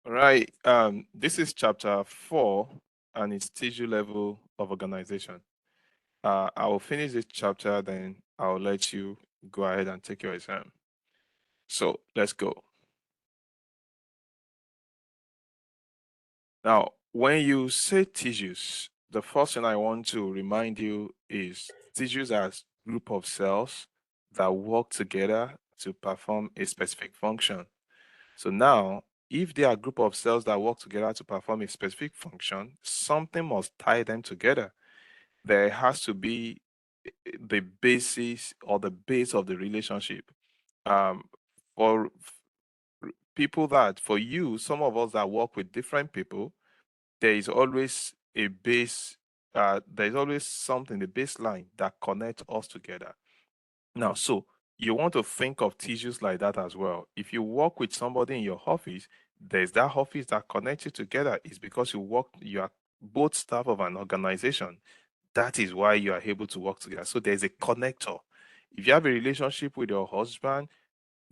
All right. This is chapter 4, and it's tissue level of organization. I will finish this chapter, then I'll let you go ahead and take your exam. So let's go. Now, when you say tissues, the first thing I want to remind you is tissues are a group of cells that work together to perform a specific function. So now, if they are a group of cells that work together to perform a specific function, something must tie them together. There has to be the basis or the base of the relationship. Um, for people that, for you, some of us that work with different people, there is always a base, there is always something, the baseline that connects us together. Now, so you want to think of tissues like that as well. If you work with somebody in your office, there's that office that connects you together. It's because you are both staff of an organization. That is why you are able to work together. So there's a connector. If you have a relationship with your husband,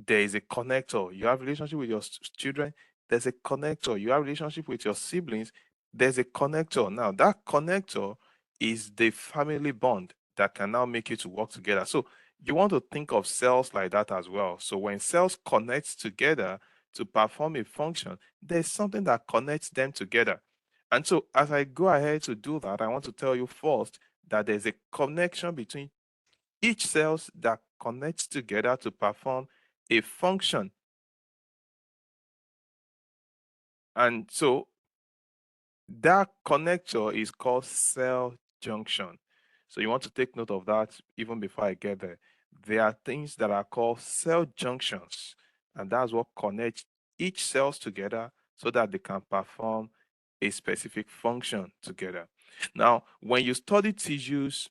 there is a connector. You have a relationship with your children, there's a connector. You have a relationship with your siblings, there's a connector. Now, that connector is the family bond that can now make you to work together. So you want to think of cells like that as well. So when cells connect together to perform a function, there's something that connects them together. And so as I go ahead to do that, I want to tell you first that there's a connection between each cells that connects together to perform a function. And so that connector is called cell junction. So you want to take note of that even before I get there. There are things that are called cell junctions, and that's what connects each cells together so that they can perform a specific function together. Now, when you study tissues,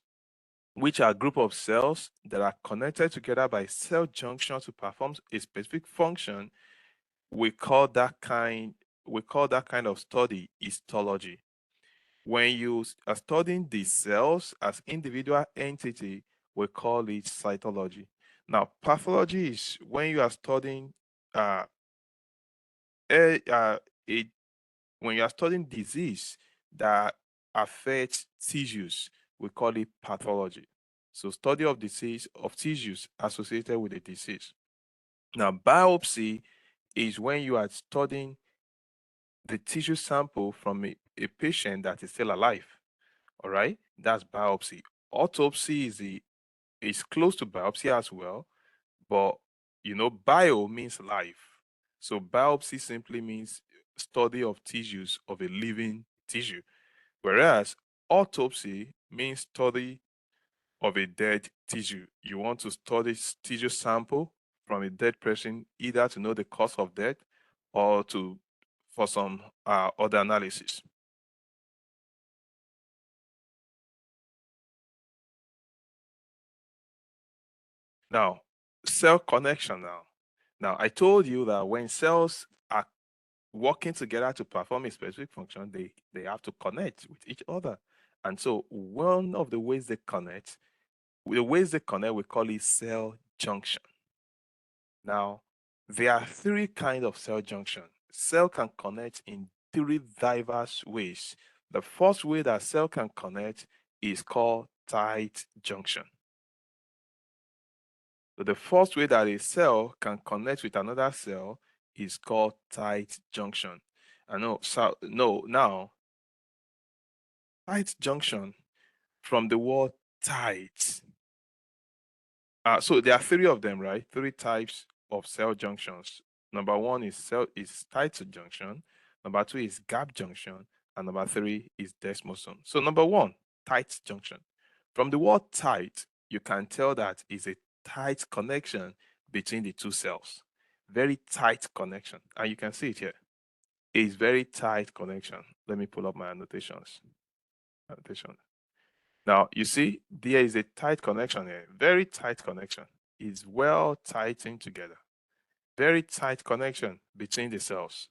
which are a group of cells that are connected together by cell junctions to perform a specific function, we call that kind of study histology. When you are studying the cells as individual entity, we call it cytology. Now, pathology is when you are studying uh, a, uh, a when you are studying disease that affects tissues, we call it pathology. So study of disease of tissues associated with a disease. Now, biopsy is when you are studying the tissue sample from a patient that is still alive. All right, that's biopsy. Autopsy is close to biopsy as well, but bio means life. So biopsy simply means study of tissues of a living tissue, whereas autopsy means study of a dead tissue. You want to study tissue sample from a dead person, either to know the cause of death or to for some other analysis. Now, cell connection now. Now, I told you that when cells are working together to perform a specific function, they have to connect with each other. And so one of the ways they connect, we call it cell junction. Now, there are three kinds of cell junction. Cell can connect in three diverse ways. The first way that cell can connect is called tight junction. So the first way that a cell can connect with another cell is called tight junction. I know, so no, now tight junction from the word tight. So there are three of them, right? Three types of cell junctions. Number one is tight junction. Number two is gap junction, and number three is desmosome. So number one, tight junction. From the word tight, you can tell that is a tight connection between the two cells. Very tight connection, and you can see it here. It's very tight connection. Let me pull up my annotations. Annotation. Now, you see, there is a tight connection here, very tight connection. It's well tightened together. Very tight connection between the cells.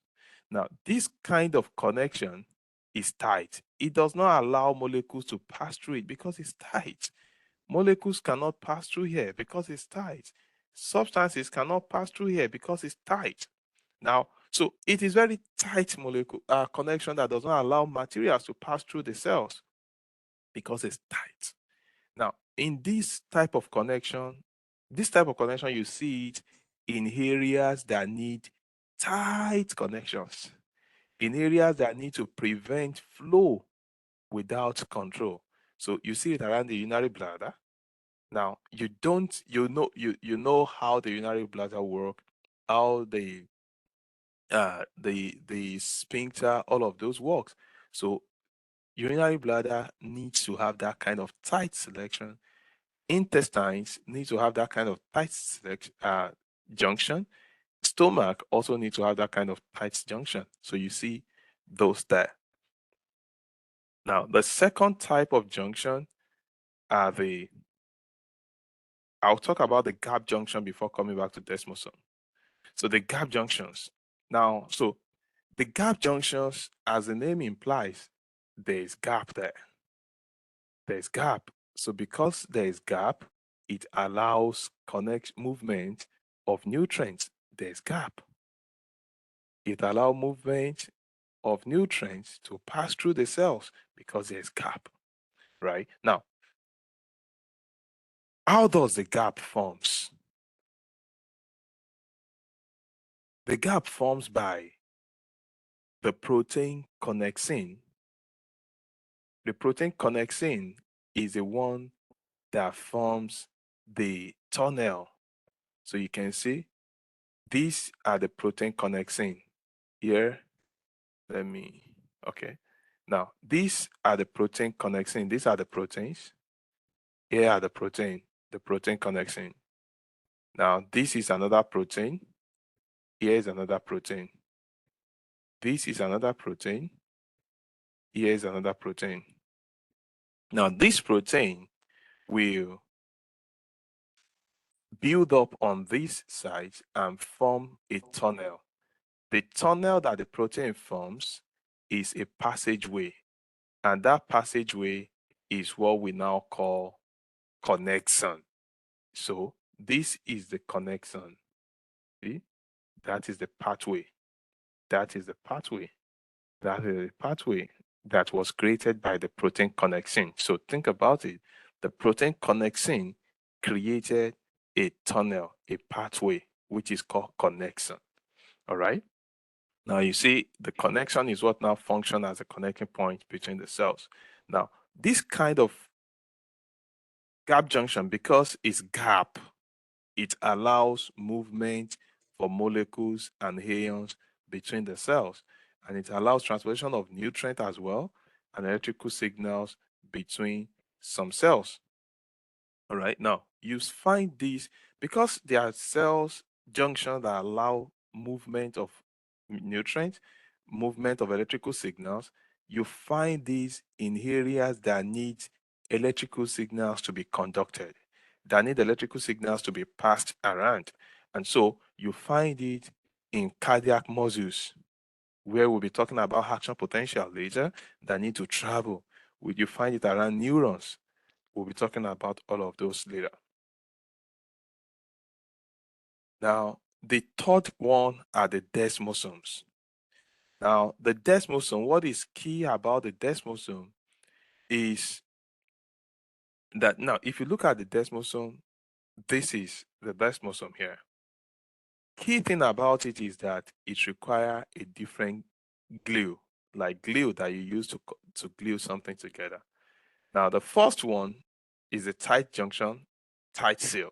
Now, this kind of connection is tight. It does not allow molecules to pass through it because it's tight. Molecules cannot pass through here because it's tight. Substances cannot pass through here because it's tight. Now, So it is very tight molecule connection that does not allow materials to pass through the cells because it's tight. Now, in this type of connection, you see it in areas that need tight connections, in areas that need to prevent flow without control. So you see it around the urinary bladder. Now, you know how the urinary bladder work, how the sphincter, all of those works. So urinary bladder needs to have that kind of tight selection. Intestines need to have that kind of tight junction. Stomach also needs to have that kind of tight junction. So you see those there. Now, the second type of junction are I'll talk about the gap junction before coming back to desmosome. So the gap junctions. Now, so the gap junctions, as the name implies, there is gap there. There's gap. So because there is gap, it allows movement of nutrients. There's gap. It allows movement of nutrients to pass through the cells because there's gap, right? Now, how does the gap forms? The gap forms by the protein connexin. The protein connexin is the one that forms the tunnel. So you can see these are the protein connexin. Here, okay. Now, these are the protein connexin. These are the proteins. Here are the protein connexin. Now, this is another protein. Here is another protein. This is another protein. Here is another protein. Now, this protein will build up on this side and form a tunnel. The tunnel that the protein forms is a passageway, and that passageway is what we now call connection. So this is the connection. See? That is the pathway. That is the pathway. That is the pathway that was created by the protein connexin. So think about it. The protein connexin created a tunnel, a pathway, which is called connection. All right. Now you see the connection is what now functions as a connecting point between the cells. Now, this kind of gap junction, because it's gap, it allows movement for molecules and ions between the cells, and it allows transportation of nutrient as well and electrical signals between some cells. All right, now you find these because there are cells junctions that allow movement of nutrients, movement of electrical signals. You find these in areas that need electrical signals to be conducted, that need electrical signals to be passed around. And so you find it in cardiac muscles, where we'll be talking about action potential later, that need to travel. You find it around neurons. We'll be talking about all of those later. Now, the third one are the desmosomes. Now, the desmosome, what is key about the desmosome is that now, if you look at the desmosome, this is the desmosome here. Key thing about it is that it requires a different glue, like glue that you use to glue something together. Now, the first one is a tight junction, tight seal.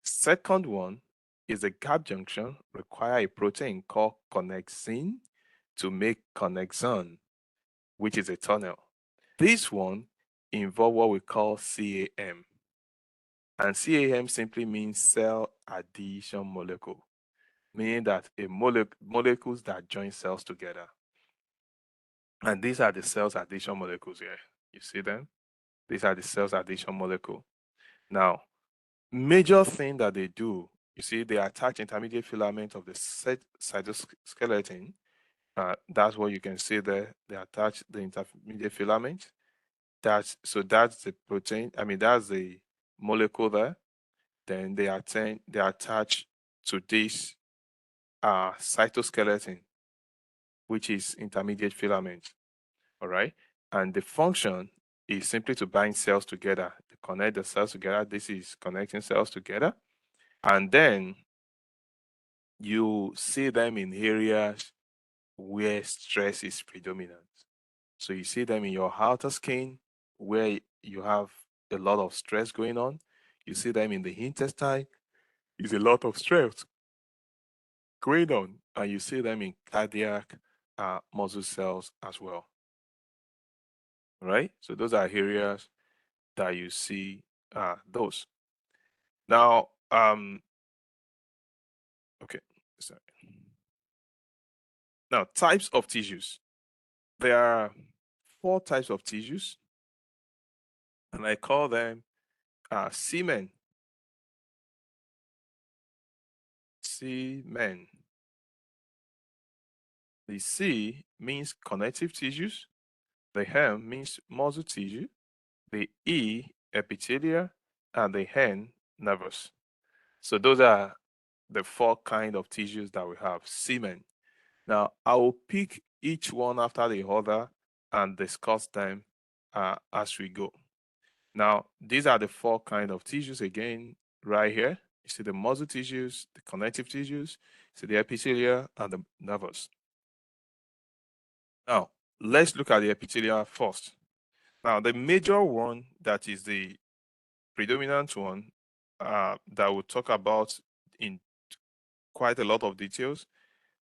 Second one is a gap junction, require a protein called connexin to make connexon, which is a tunnel. This one involve what we call CAM. And CAM simply means cell adhesion molecule, meaning that a molecules that join cells together. And these are the cells adhesion molecules here. You see them? These are the cells adhesion molecule. Now, major thing that they do, you see, they attach intermediate filament of the cytoskeleton. That's what you can see there. They attach the intermediate filament. That's the protein. I mean, that's the molecule there. Then they attach to this cytoskeleton, which is intermediate filament. All right. And the function is simply to bind cells together, to connect the cells together. This is connecting cells together. And then you see them in areas where stress is predominant. So you see them in your outer skin where you have a lot of stress going on. You see them in the intestine, is a lot of stress going on. And you see them in cardiac muscle cells as well. Right? So those are areas that you see those. Now, okay, sorry. Now, types of tissues. There are 4 types of tissues, and I call them semen. Semen. The C means connective tissues. The M means muscle tissue. The E, epithelial, and the N, nervous. So those are the 4 kind of tissues that we have. Semen. Now, I will pick each one after the other and discuss them as we go. Now, these are the 4 kind of tissues again, right here. You see the muscle tissues, the connective tissues, you see the epithelial, and the nervous. Now, let's look at the epithelial first. Now, the major one that is the predominant one that we'll talk about in quite a lot of details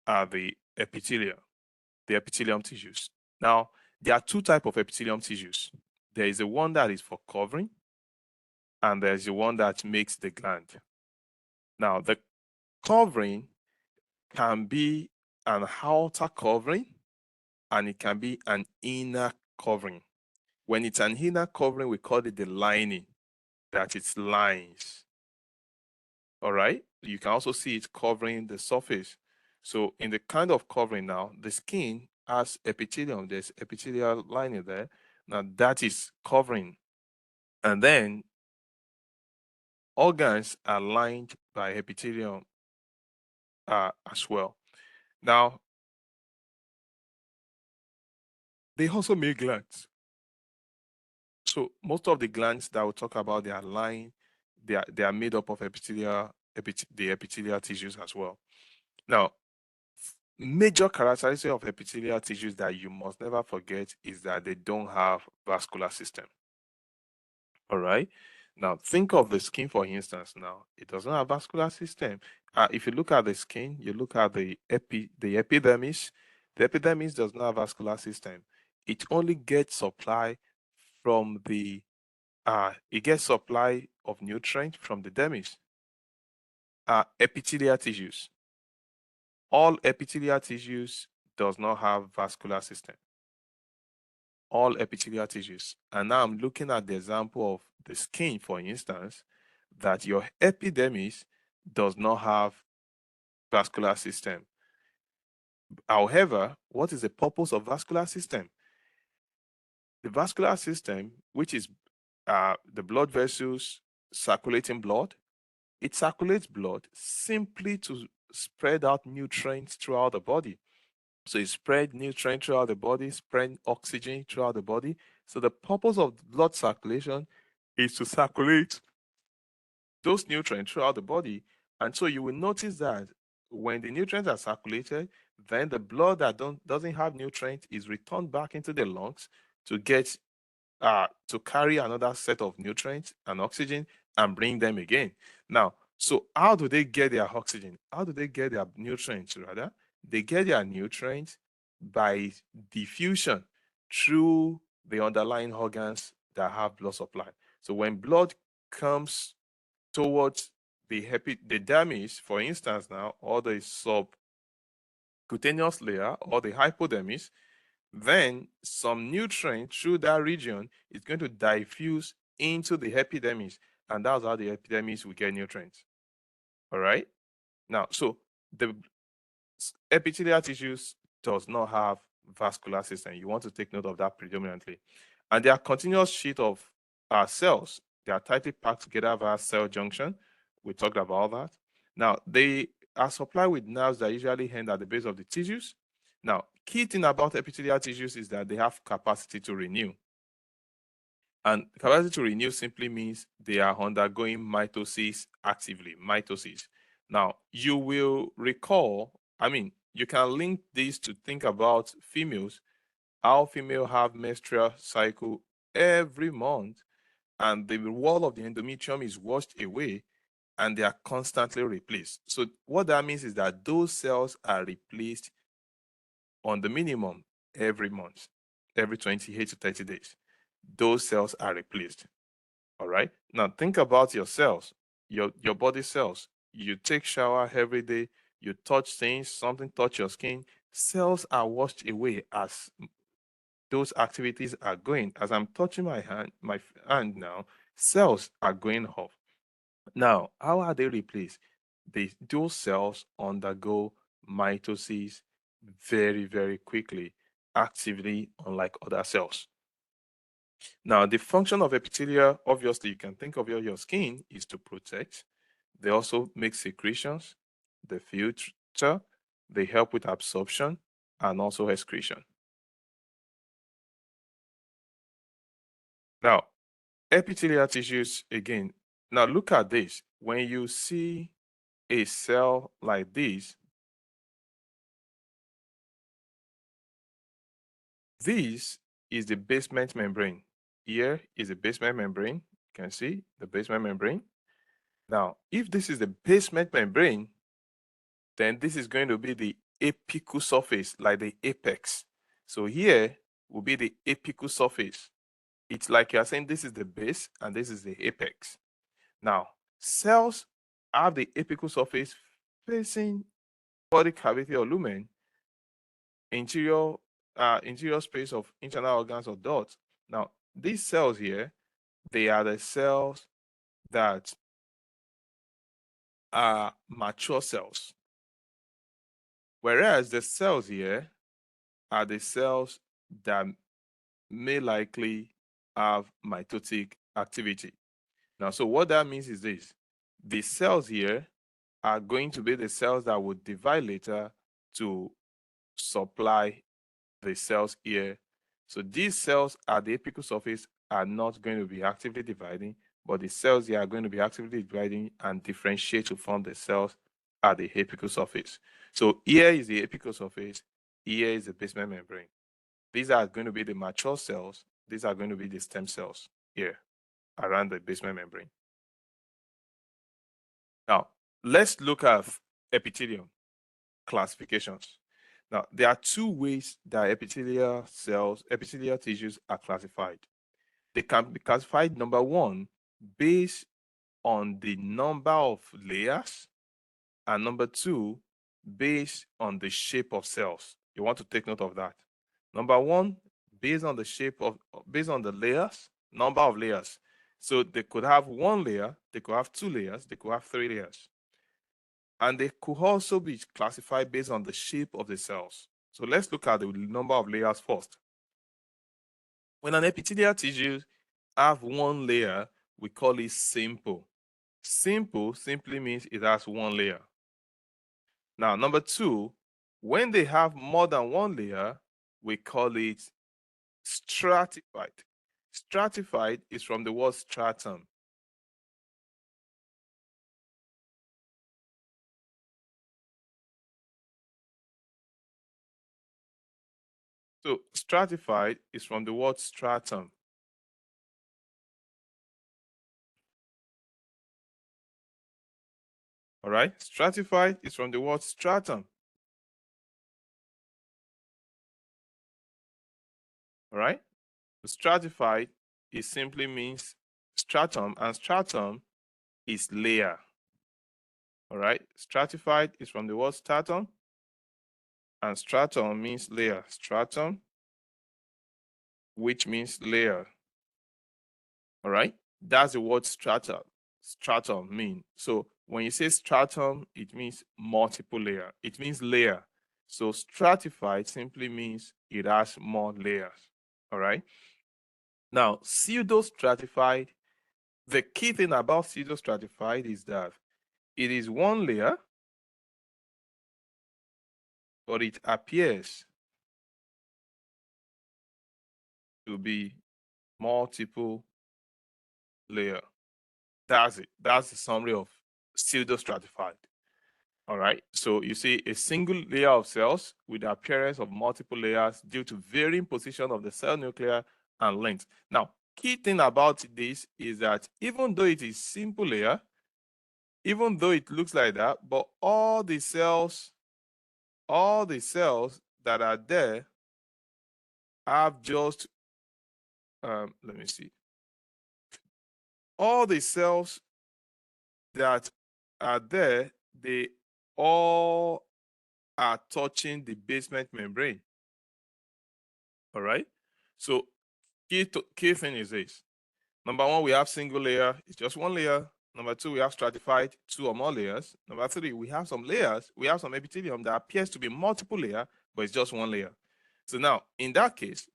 are the epithelial, the epithelium tissues. Now, there are 2 types of epithelium tissues. There is the one that is for covering, and there's the one that makes the gland. Now, the covering can be an outer covering, and it can be an inner covering. When it's an inner covering, we call it the lining, that it's lines. All right. You can also see it covering the surface. So in the kind of covering now, the skin has epithelium. There's epithelial lining there. Now that is covering. And then organs are lined by epithelium as well. Now, they also make glands. So most of the glands that we'll talk about, they are lined, they are made up of the epithelial tissues as well. Now, major characteristic of epithelial tissues that you must never forget is that they don't have vascular system. All right. Now think of the skin, for instance. Now it doesn't have vascular system. If you look at the skin, you look at the epidermis. The epidermis does not have vascular system. It only gets supply from the it gets supply of nutrient from the dermis. Epithelial tissues. All epithelial tissues does not have vascular system. All epithelial tissues. And now I'm looking at the example of the skin, for instance, that your epidermis does not have vascular system. However, what is the purpose of vascular system? The vascular system, which is the blood vessels circulating blood, it circulates blood simply to spread out nutrients throughout the body. So it spread nutrients throughout the body, spread oxygen throughout the body. So the purpose of blood circulation is to circulate those nutrients throughout the body. And so you will notice that when the nutrients are circulated, then the blood that doesn't have nutrients is returned back into the lungs to get to carry another set of nutrients and oxygen and bring them again. Now, so how do they get their oxygen? How do they get their nutrients, rather? They get their nutrients by diffusion through the underlying organs that have blood supply. So when blood comes towards the dermis, for instance, now, or the subcutaneous layer or the hypodermis, then some nutrient through that region is going to diffuse into the epidermis, and that's how the epidermis will get nutrients. All right. Now, so the epithelial tissues does not have vascular system. You want to take note of that predominantly. And they are continuous sheet of cells. They are tightly packed together via cell junction. We talked about that. Now, they are supplied with nerves that usually end at the base of the tissues. Now, key thing about epithelial tissues is that they have capacity to renew. And capacity to renew simply means they are undergoing mitosis actively, mitosis. Now, you will recall, you can link this to think about females, how females have menstrual cycle every month, and the wall of the endometrium is washed away and they are constantly replaced. So what that means is that those cells are replaced on the minimum every month, every 28 to 30 days. Those cells are replaced. All right. Now think about your cells, your body cells. You take shower every day, you touch things, something touch your skin, cells are washed away as those activities are going. As I'm touching my hand now, cells are going off. Now, how are they replaced? Those cells undergo mitosis very, very quickly, actively, unlike other cells. Now, the function of epithelia, obviously, you can think of your skin is to protect. They also make secretions, they filter, they help with absorption, and also excretion. Now, epithelial tissues, again, now look at this. When you see a cell like this is the basement membrane. Here is the basement membrane. You can see the basement membrane. Now, if this is the basement membrane, then this is going to be the apical surface, like the apex. So here will be the apical surface. It's like you're saying this is the base and this is the apex. Now, cells have the apical surface facing body cavity or lumen, interior space of internal organs or ducts. Now, these cells here, they are the cells that are mature cells. Whereas the cells here are the cells that may likely have mitotic activity. Now, so what that means is this. The cells here are going to be the cells that would divide later to supply the cells here. So these cells at the apical surface are not going to be actively dividing, but the cells here are going to be actively dividing and differentiate to form the cells at the apical surface. So here is the apical surface, here is the basement membrane. These are going to be the mature cells. These are going to be the stem cells here around the basement membrane. Now, let's look at epithelium classifications. Now, there are two ways that epithelial tissues are classified. They can be classified, number one, based on the number of layers, and number two, based on the shape of cells. You want to take note of that. Number one, based on the layers, number of layers. So they could have one layer, they could have two layers, they could have three layers. And they could also be classified based on the shape of the cells. So let's look at the number of layers first. When an epithelial tissue have one layer, we call it simple. Simple simply means it has one layer. Now, number two, when they have more than one layer, we call it stratified. Stratified is from the word stratum. So stratified is from the word stratum. All right, stratified is from the word stratum. All right, stratified it simply means stratum, and stratum is layer. All right, stratified is from the word stratum, and stratum means layer. Stratum, which means layer. All right, that's the word stratum mean. So when you say stratum, it means multiple layer. It means layer. So stratified simply means it has more layers. All right. Now, pseudostratified, the key thing about pseudostratified is that it is one layer, but it appears to be multiple layer. That's it. That's the summary of pseudostratified. All right. So you see a single layer of cells with the appearance of multiple layers due to varying position of the cell nuclei and length. Now, key thing about this is that even though it is simple layer, even though it looks like that, but all the cells that are there have just, let me see, all the cells that are there, they all are touching the basement membrane. All right. So key thing is this. Number one, we have single layer. It's just one layer. Number two, we have stratified, 2 or more layers. Number three, we have some layers. We have some epithelium that appears to be multiple layer, but it's just one layer. So now, in that case,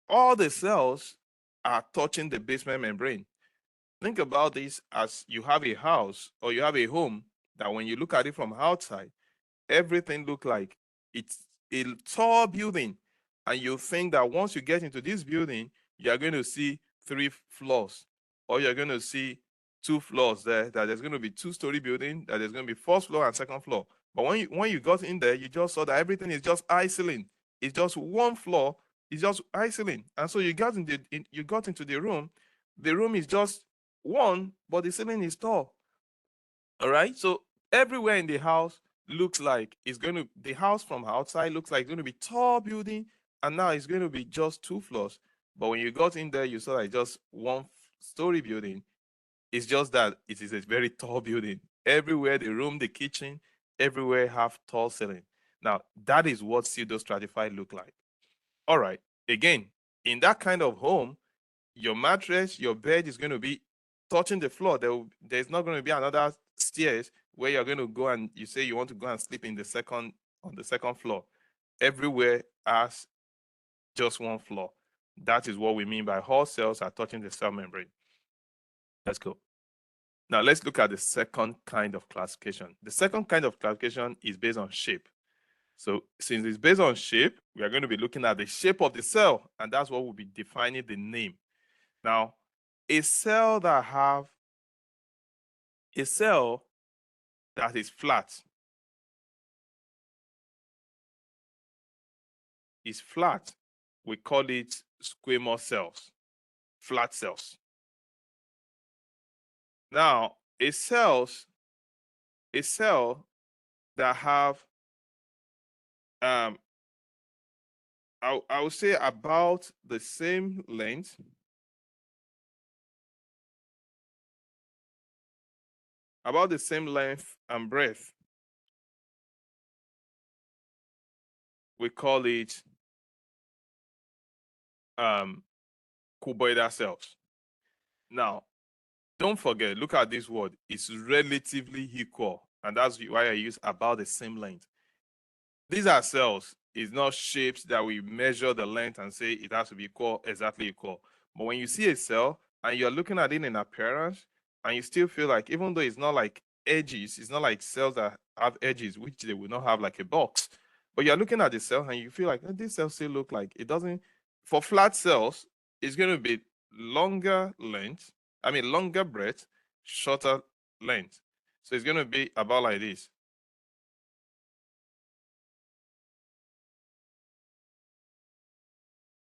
all the cells are touching the basement membrane. Think about this as you have a house or you have a home that when you look at it from outside, everything look like it's a tall building, and you think that once you get into this building, you're going to see 3 floors, or you're going to see 2 floors there, that there's going to be 2-story building, that there's going to be 1st floor and 2nd floor. But when you got in there, you just saw that everything is just high ceiling. It's just 1 floor, it's just high ceiling. And so you got into the room. The room is just one, but the ceiling is tall. All right. So everywhere in the house looks like the house from outside looks like it's going to be tall building, and now it's going to be just 2 floors. But when you got in there, you saw like just 1-story building. It's just that it is a very tall building. Everywhere, the room, the kitchen, everywhere have tall ceiling. Now that is what pseudostratified look like. All right. Again, in that kind of home, your mattress, your bed is going to be touching the floor. There's not going to be another stairs where you're going to go and you say you want to go and sleep on the second floor. Everywhere has just 1 floor. That is what we mean by all cells are touching the cell membrane. Let's go. Now let's look at the second kind of classification. The second kind of classification is based on shape. So since it's based on shape, we are going to be looking at the shape of the cell, and that's what will be defining the name. Now, a cell that is flat we call it squamous cells, flat cells. Now, a cell that have I would say about the same length, and breadth, we call it cuboidal cells. Now, don't forget, look at this word. It's relatively equal, and that's why I use about the same length. These are cells. It's not shapes that we measure the length and say it has to be exactly equal. But when you see a cell and you're looking at it in appearance, and you still feel like, even though it's not like edges, it's not like cells that have edges, which they will not have like a box. But you're looking at the cell and you feel like, oh, this cell still look like it doesn't. For flat cells, it's going to be longer breadth, shorter length. So it's going to be about like this.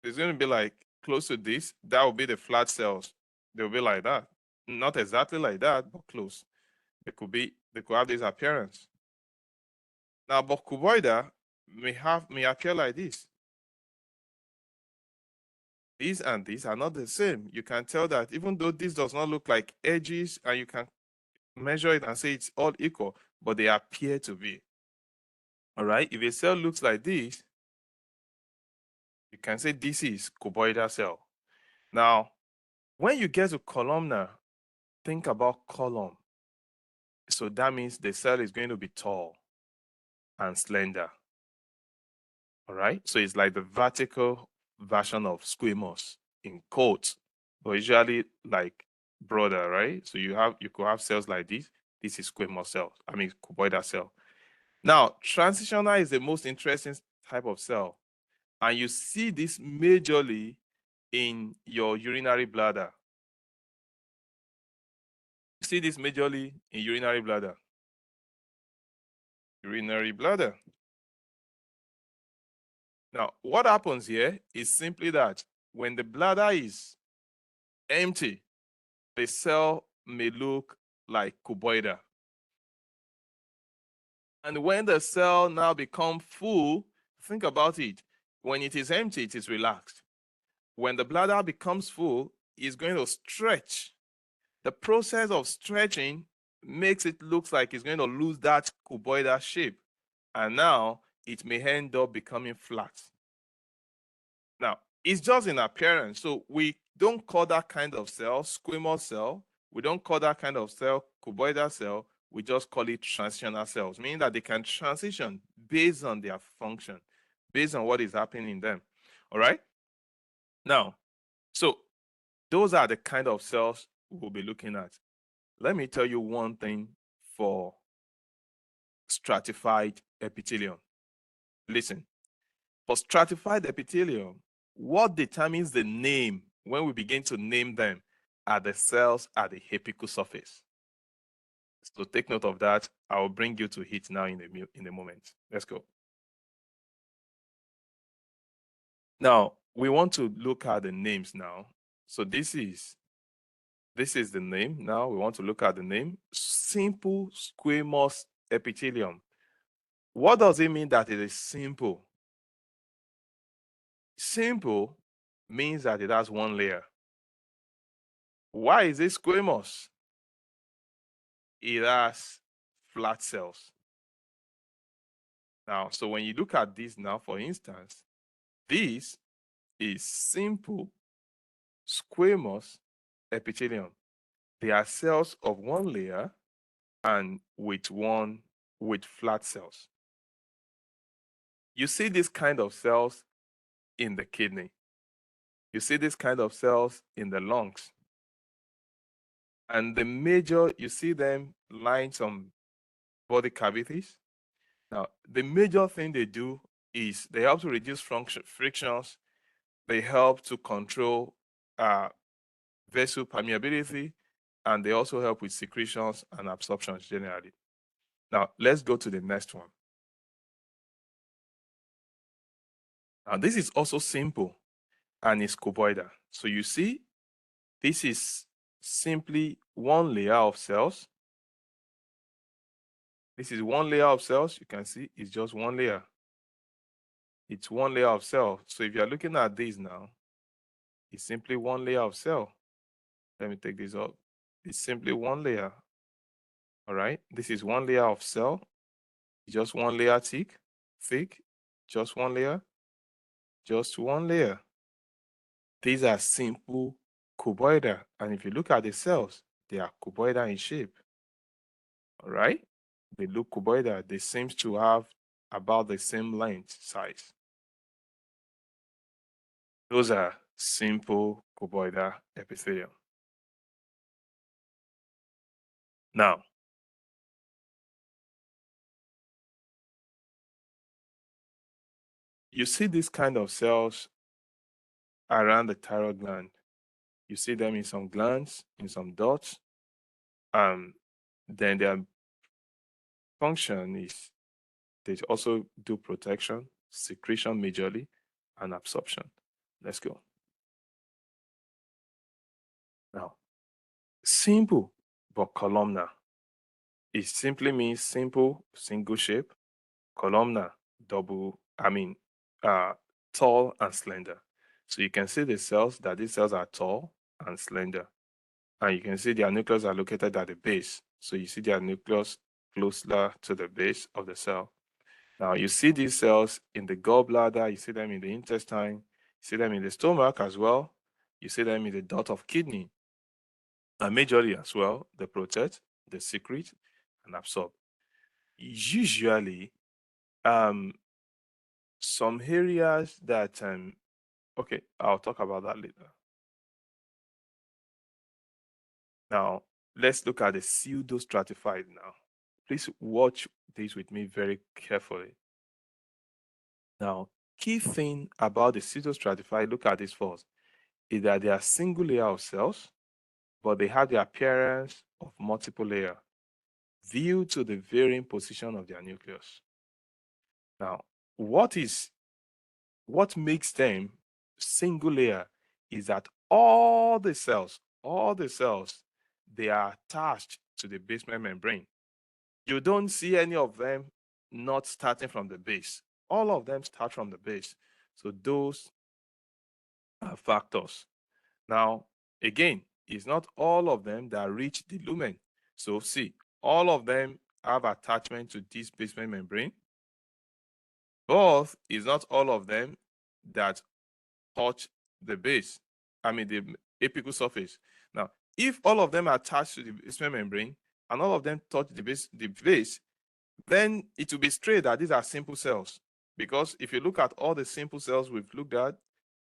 It's going to be like close to this. That will be the flat cells. They'll be like that. Not exactly like that, but close. They could have this appearance. Now, but cuboidal may appear like this. These and these are not the same. You can tell that even though this does not look like edges, and you can measure it and say it's all equal, but they appear to be. All right. If a cell looks like this, you can say this is cuboidal cell. Now, when you get to columnar, think about column. So that means the cell is going to be tall and slender. All right. So it's like the vertical version of squamous in quotes, but usually like broader, right? So you could have cells like this. This is squamous cell. I mean cuboidal cell. Now, transitional is the most interesting type of cell, and you see this majorly in your urinary bladder. You see this majorly in urinary bladder. Urinary bladder. Now, what happens here is simply that when the bladder is empty, the cell may look like cuboidal. And when the cell now becomes full, think about it. When it is empty, it is relaxed. When the bladder becomes full, it's going to stretch. The process of stretching makes it look like it's going to lose that cuboidal shape. And now it may end up becoming flat. Now, it's just in appearance. So we don't call that kind of cell squamous cell. We don't call that kind of cell cuboidal cell. We just call it transitional cells, meaning that they can transition based on their function, based on what is happening in them. All right? Now, so those are the kind of cells we'll be looking at. Let me tell you one thing for stratified epithelium. Listen, for stratified epithelium, what determines the name when we begin to name them are the cells at the apical surface. So take note of that. I will bring you to it now in a moment. Let's go. Now, we want to look at the names now. So this is the name. Now we want to look at the name. Simple squamous epithelium. What does it mean that it is simple? Simple means that it has one layer. Why is it squamous? It has flat cells. Now, so when you look at this now, for instance, this is simple squamous epithelium. They are cells of one layer and with flat cells. You see this kind of cells in the kidney. You see this kind of cells in the lungs. And you see them lying some body cavities. Now, the major thing they do is they help to reduce frictions. They help to control vessel permeability, and they also help with secretions and absorptions generally. Now, let's go to the next one. Now, this is also simple and it's cuboidal. So you see, this is simply one layer of cells. This is one layer of cells. You can see it's just one layer. It's one layer of cell. So if you're looking at this now, it's simply one layer of cell. Let me take this up. It's simply one layer. All right. This is one layer of cell. Just one layer thick, just one layer, just one layer. These are simple cuboidal. And if you look at the cells, they are cuboidal in shape. All right. They look cuboidal. They seem to have about the same length size. Those are simple cuboidal epithelium. Now, you see these kind of cells around the thyroid gland. You see them in some glands, in some ducts. Then their function is they also do protection, secretion majorly, and absorption. Let's go. Now, simple but columnar. It simply means simple, single shape, columnar, tall and slender. So you can see the cells, that these cells are tall and slender. And you can see their nucleus are located at the base. So you see their nucleus closer to the base of the cell. Now you see these cells in the gallbladder, you see them in the intestine, you see them in the stomach as well, you see them in the duct of kidney. And majorly as well, they protect, they secrete, and absorb. Usually, some areas that okay, I'll talk about that later. Now, let's look at the pseudostratified now. Please watch this with me very carefully. Now, key thing about the pseudostratified, look at this first, is that they are single layer of cells, but they have the appearance of multiple layer due to the varying position of their nucleus. Now, what makes them single layer is that all the cells, they are attached to the basement membrane. You don't see any of them not starting from the base. All of them start from the base. So those are factors. Now, again, it's not all of them that reach the lumen. So see, all of them have attachment to this basement membrane, but it's not all of them that touch the base, the apical surface. Now, if all of them are attached to the basement membrane and all of them touch the base, then it will be straight that these are simple cells. Because if you look at all the simple cells we've looked at,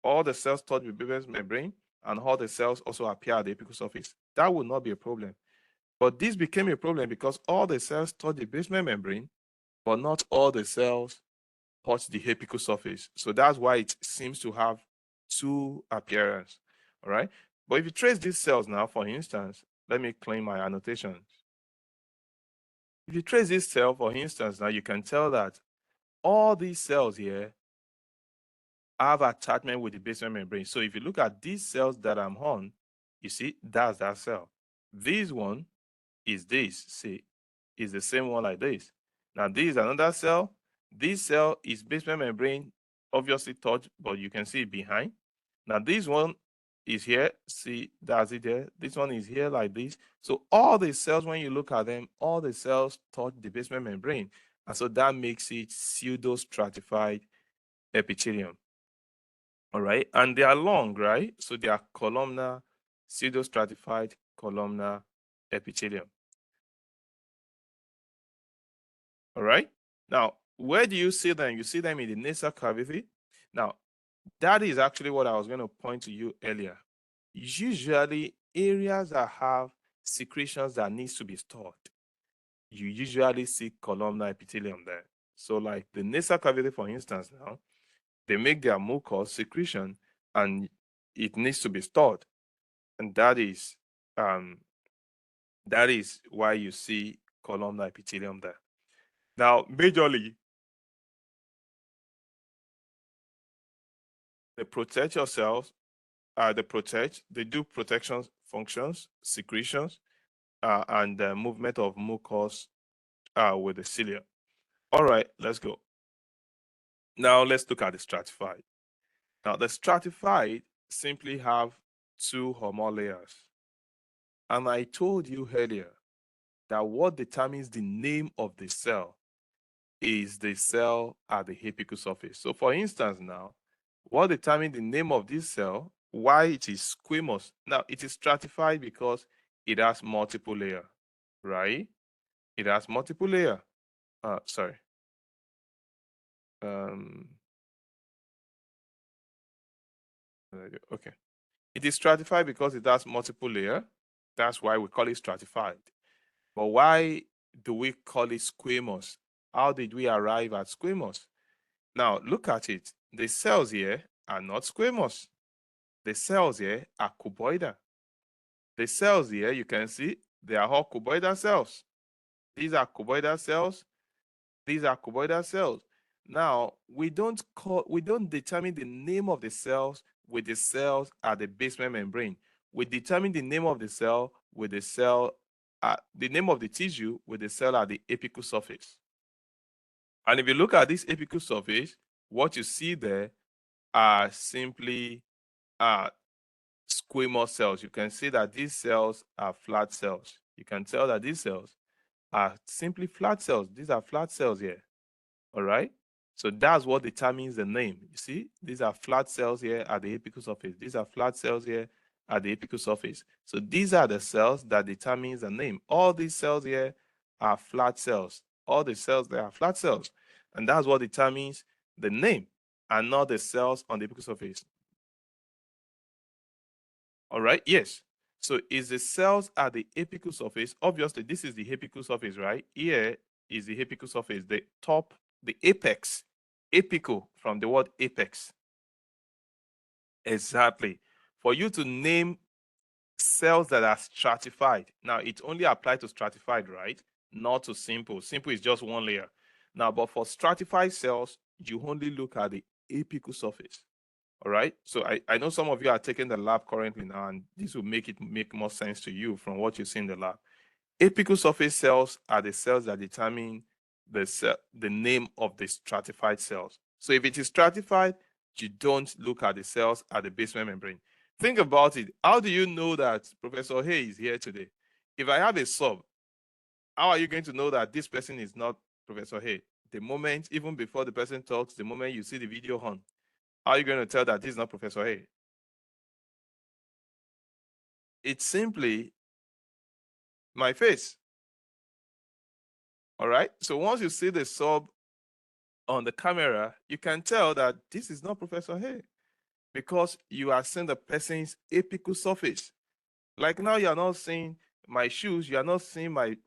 all the cells touch the basement membrane and all the cells also appear at the apical surface. That would not be a problem. But this became a problem because all the cells touch the basement membrane, but not all the cells touch the apical surface. So that's why it seems to have two appearances. All right. But if you trace these cells now, for instance, let me clean my annotations. If you trace this cell, for instance, now you can tell that all these cells here have attachment with the basement membrane. So if you look at these cells that I'm on, you see that's that cell. This one is this, see, is the same one like this. Now this is another cell. This cell is basement membrane, obviously touched, but you can see it behind. Now this one is here, see, that's it there. This one is here like this. So all the cells, when you look at them, all the cells touch the basement membrane. And so that makes it pseudostratified epithelium. All right, and they are long, right? So they are columnar, pseudostratified columnar epithelium. All right. Now, where do you see them? You see them in the nasal cavity. Now, that is actually what I was going to point to you earlier. Usually, areas that have secretions that needs to be stored, you usually see columnar epithelium there. So, like the nasal cavity, for instance, now they make their mucus secretion, and it needs to be stored, and that is why you see columnar epithelium there. Now, majorly, they protect your cells. They do protection functions, secretions, and movement of mucus with the cilia. All right, let's go. Now let's look at the stratified. Now the stratified simply have two or more layers. And I told you earlier that what determines the name of the cell is the cell at the apical surface. So for instance now, what determines the name of this cell, why it is squamous? Now it is stratified because it has multiple layers, right? It has multiple layers. Sorry. Okay. It is stratified because it has multiple layers. That's why we call it stratified. But why do we call it squamous? How did we arrive at squamous? Now, look at it. The cells here are not squamous. The cells here are cuboidal. The cells here, you can see, they are all cuboidal cells. These are cuboidal cells. These are cuboidal cells. Now, we don't determine the name of the cells with the cells at the basement membrane. We determine the name of the cell with the name of the tissue with the cell at the apical surface. And if you look at this apical surface, what you see there are simply squamous cells. You can see that these cells are flat cells. You can tell that these cells are simply flat cells. These are flat cells here. All right. So that's what determines the name. You see, these are flat cells here at the apical surface. These are flat cells here at the apical surface. So these are the cells that determines the name. All these cells here are flat cells. All the cells there are flat cells. And that's what determines the name and not the cells on the apical surface. All right. Yes. So is the cells at the apical surface? Obviously, this is the apical surface, right? Here is the apical surface, the top, the apex, apical from the word apex. Exactly. For you to name cells that are stratified, now it only applies to stratified, right? Not to simple. Simple is just one layer. Now, but for stratified cells, you only look at the apical surface. All right. So I know some of you are taking the lab currently now, and this will make more sense to you from what you see in the lab. Apical surface cells are the cells that determine the name of the stratified cells. So if it is stratified, you don't look at the cells at the basement membrane. Think about it. How do you know that Professor Hay is here today? If I have a sub, how are you going to know that this person is not Professor Hay? The moment, even before the person talks, the moment you see the video on, how are you going to tell that this is not Professor Hay? It's simply my face. All right. So once you see the sub on the camera, you can tell that this is not Professor Hay because you are seeing the person's apical surface. Like now, you are not seeing my shoes. You are not seeing my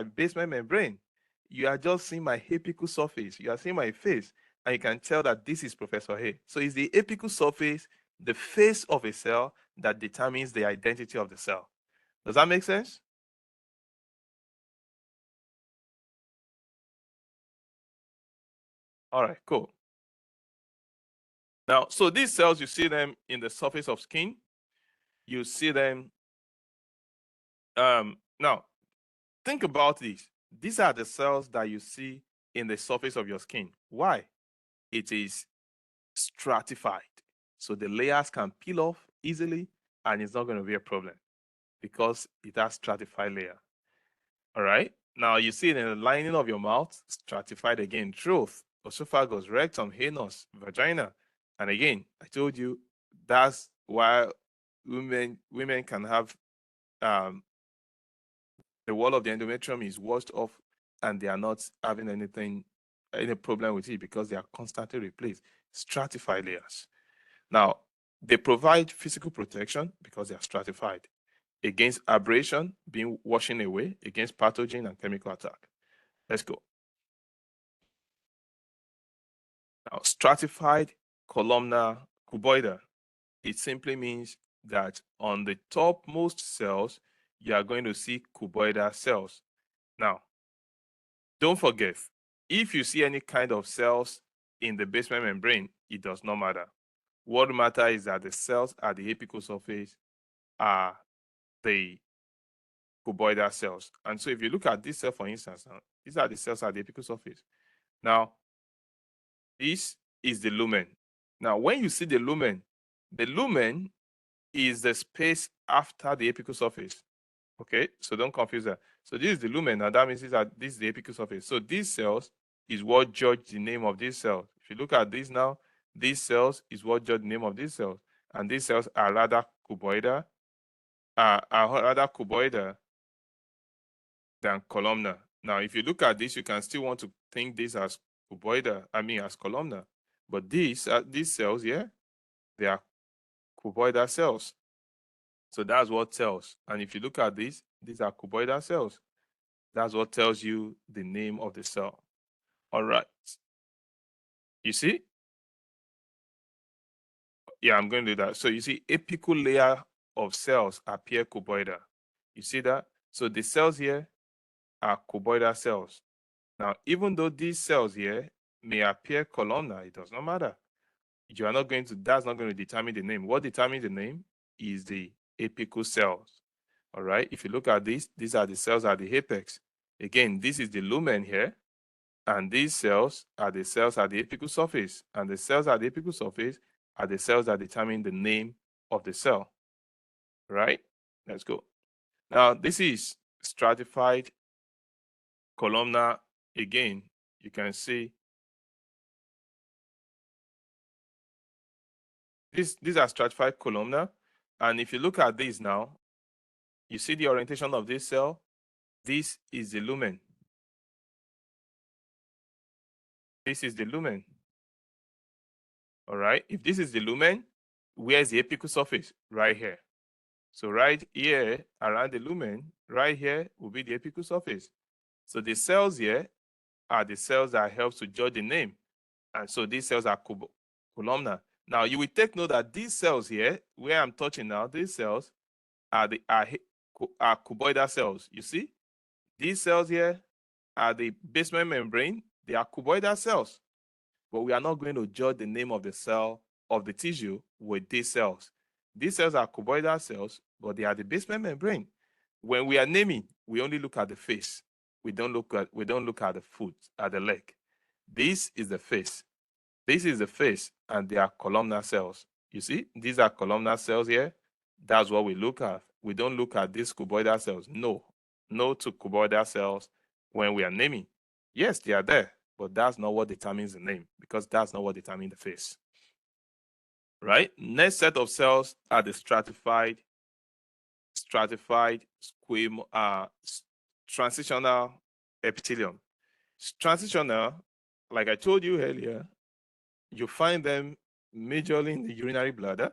basement membrane. You are just seeing my apical surface. You are seeing my face, and you can tell that this is Professor Hay. So it's the apical surface, the face of a cell, that determines the identity of the cell. Does that make sense? All right, cool. Now, so these cells, you see them in the surface of skin. You see them. Now, think about this. These are the cells that you see in the surface of your skin. Why? It is stratified. So the layers can peel off easily, and it's not going to be a problem because it has stratified layer. All right. Now you see it in the lining of your mouth, stratified again, throat, esophagus, rectum, anus, vagina. And again, I told you that's why women can have the wall of the endometrium is washed off and they are not having any problem with it because they are constantly replaced. Stratified layers. Now, they provide physical protection because they are stratified against abrasion, being washing away, against pathogen and chemical attack. Let's go. Now, stratified columnar cuboidal. It simply means that on the topmost cells, you are going to see cuboidal cells. Now, don't forget, if you see any kind of cells in the basement membrane, it does not matter. What matters is that the cells at the apical surface are the cuboidal cells. And so if you look at this cell, for instance, now, these are the cells at the apical surface. Now, this is the lumen. Now, when you see the lumen is the space after the apical surface. Okay, so don't confuse that. So this is the lumen, and that means this is the apical surface. So these cells is what judge the name of these cells. If you look at this now, these cells is what judge the name of these cells, and these cells are rather cuboidal, than columnar. Now, if you look at this, you can still want to think this as cuboidal, as columnar. But these cells here, they are cuboidal cells. So that's what tells. And if you look at this, these are cuboidal cells. That's what tells you the name of the cell. All right. You see? Yeah, I'm going to do that. So you see, apical layer of cells appear cuboidal. You see that? So the cells here are cuboidal cells. Now, even though these cells here may appear columnar, it does not matter. That's not going to determine the name. What determines the name is the apical cells. All right. If you look at this, these are the cells at the apex. Again, this is the lumen here. And these cells are the cells at the apical surface. And the cells at the apical surface are the cells that determine the name of the cell. Right? Let's go. Now, this is stratified columnar. Again, you can see these are stratified columnar. And if you look at this now, you see the orientation of this cell. This is the lumen. This is the lumen. All right. If this is the lumen, where's the apical surface? Right here. So right here around the lumen, right here will be the apical surface. So the cells here are the cells that help to judge the name. And so these cells are columnar. Now you will take note that these cells here, where I'm touching now, these cells are cuboidal cells. You see, these cells here are the basement membrane. They are cuboidal cells. But we are not going to judge the name of the cell of the tissue with these cells. These cells are cuboidal cells, but they are the basement membrane. When we are naming, we only look at the face. We don't look at the foot, at the leg. This is the face. This is the face, and they are columnar cells. You see, these are columnar cells here. That's what we look at. We don't look at these cuboidal cells. No to cuboidal cells when we are naming. Yes, they are there, but that's not what determines the name, because that's not what determines the face. Right? Next set of cells are the stratified transitional epithelium. Transitional, like I told you earlier, you find them majorly in the urinary bladder,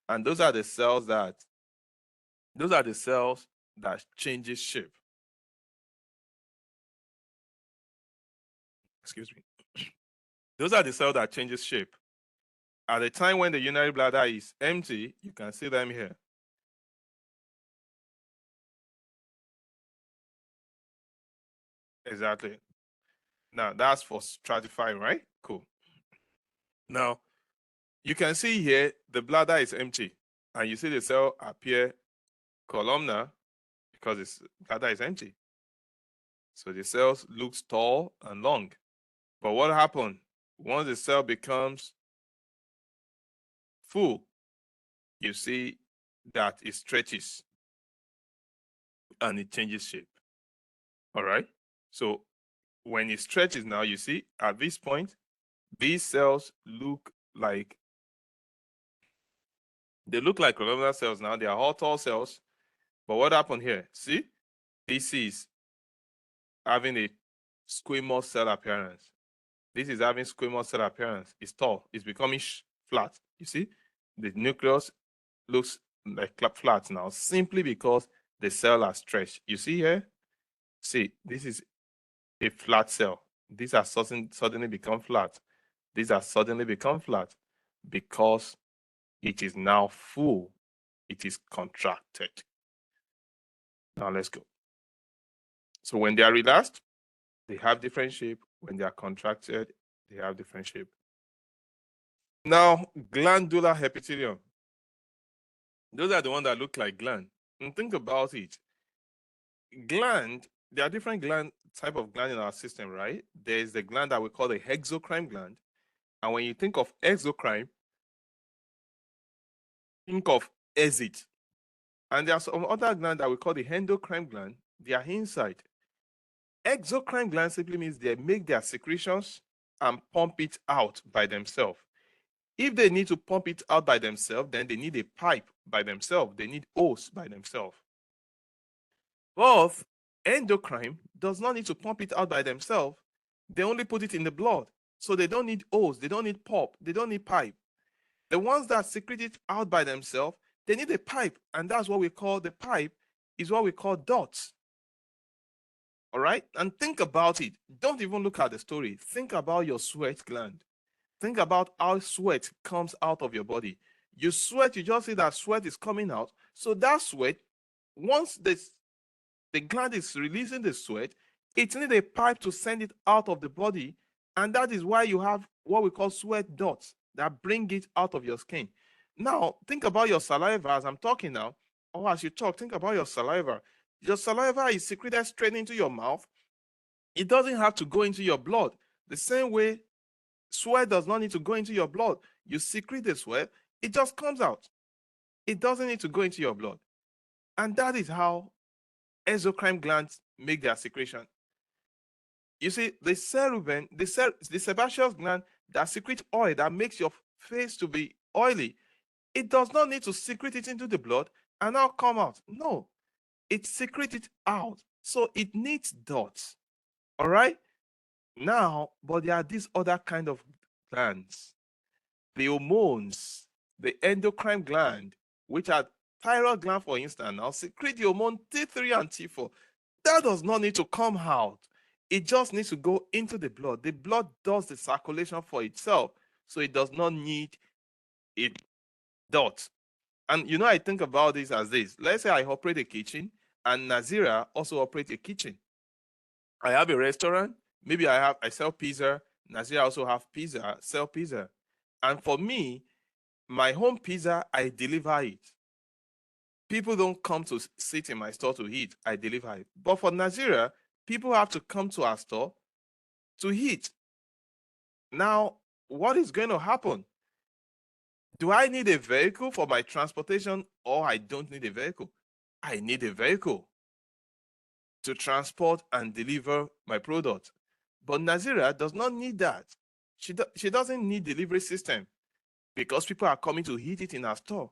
and those are the cells that changes shape. Excuse me. Those are the cells that changes shape. At the time when the urinary bladder is empty, you can see them here. Exactly. Now that's for stratifying, right? Cool. Now you can see here the bladder is empty, and you see the cell appear columnar because its bladder is empty. So the cells looks tall and long. But what happened once the cell becomes full? You see that it stretches and it changes shape. All right. So when it stretches now, you see at this point, these cells look like columnar cells now. They are all tall cells. But what happened here? See, this is having a squamous cell appearance. This is having squamous cell appearance. It's tall. It's becoming flat. You see, the nucleus looks like flat now, simply because the cell has stretched. You see here? See, this is a flat cell. These are suddenly become flat. These are suddenly become flat because it is now full. It is contracted. Now let's go. So when they are relaxed, they have different shape. When they are contracted, they have different shape. Now, glandular epithelium. Those are the ones that look like gland. And think about it. There are different type of gland in our system, right? There's the gland that we call the exocrine gland. And when you think of exocrine, think of exit. And there are some other glands that we call the endocrine gland. They are inside. Exocrine gland simply means they make their secretions and pump it out by themselves. If they need to pump it out by themselves, then they need a pipe by themselves. They need hose by themselves. But endocrine does not need to pump it out by themselves. They only put it in the blood. So they don't need hose, they don't need pump, they don't need pipe. The ones that secrete it out by themselves, they need a pipe, and that's what we call the pipe, is what we call ducts. All right? And think about it. Don't even look at the story. Think about your sweat gland. Think about how sweat comes out of your body. You sweat, you just see that sweat is coming out. So that sweat, once the gland is releasing the sweat, it needs a pipe to send it out of the body. And that is why you have what we call sweat ducts that bring it out of your skin. Now, think about your saliva as I'm talking now, or as you talk, think about your saliva. Your saliva is secreted straight into your mouth. It doesn't have to go into your blood. The same way sweat does not need to go into your blood. You secrete the sweat, it just comes out. It doesn't need to go into your blood. And that is how exocrine glands make their secretion. You see, the cerumen, the sebaceous gland that secretes oil, that makes your face to be oily, it does not need to secrete it into the blood and now come out. No, it secretes it out. So it needs dots. All right? Now, but there are these other kind of glands. The hormones, the endocrine gland, which are thyroid gland, for instance, now secrete the hormone T3 and T4. That does not need to come out. It just needs to go into the blood. The blood does the circulation for itself, so it does not need a dot. And I think about this as this. Let's say I operate a kitchen and Nazira also operates a kitchen. I have a restaurant. Maybe I sell pizza. Nazira also have pizza, sell pizza. And for me, my home pizza, I deliver it. People don't come to sit in my store to eat. I deliver it. But for Nazira, people have to come to our store to eat. Now, what is going to happen? Do I need a vehicle for my transportation, or I don't need a vehicle? I need a vehicle to transport and deliver my product. But Nazira does not need that. She doesn't need delivery system because people are coming to eat it in our store.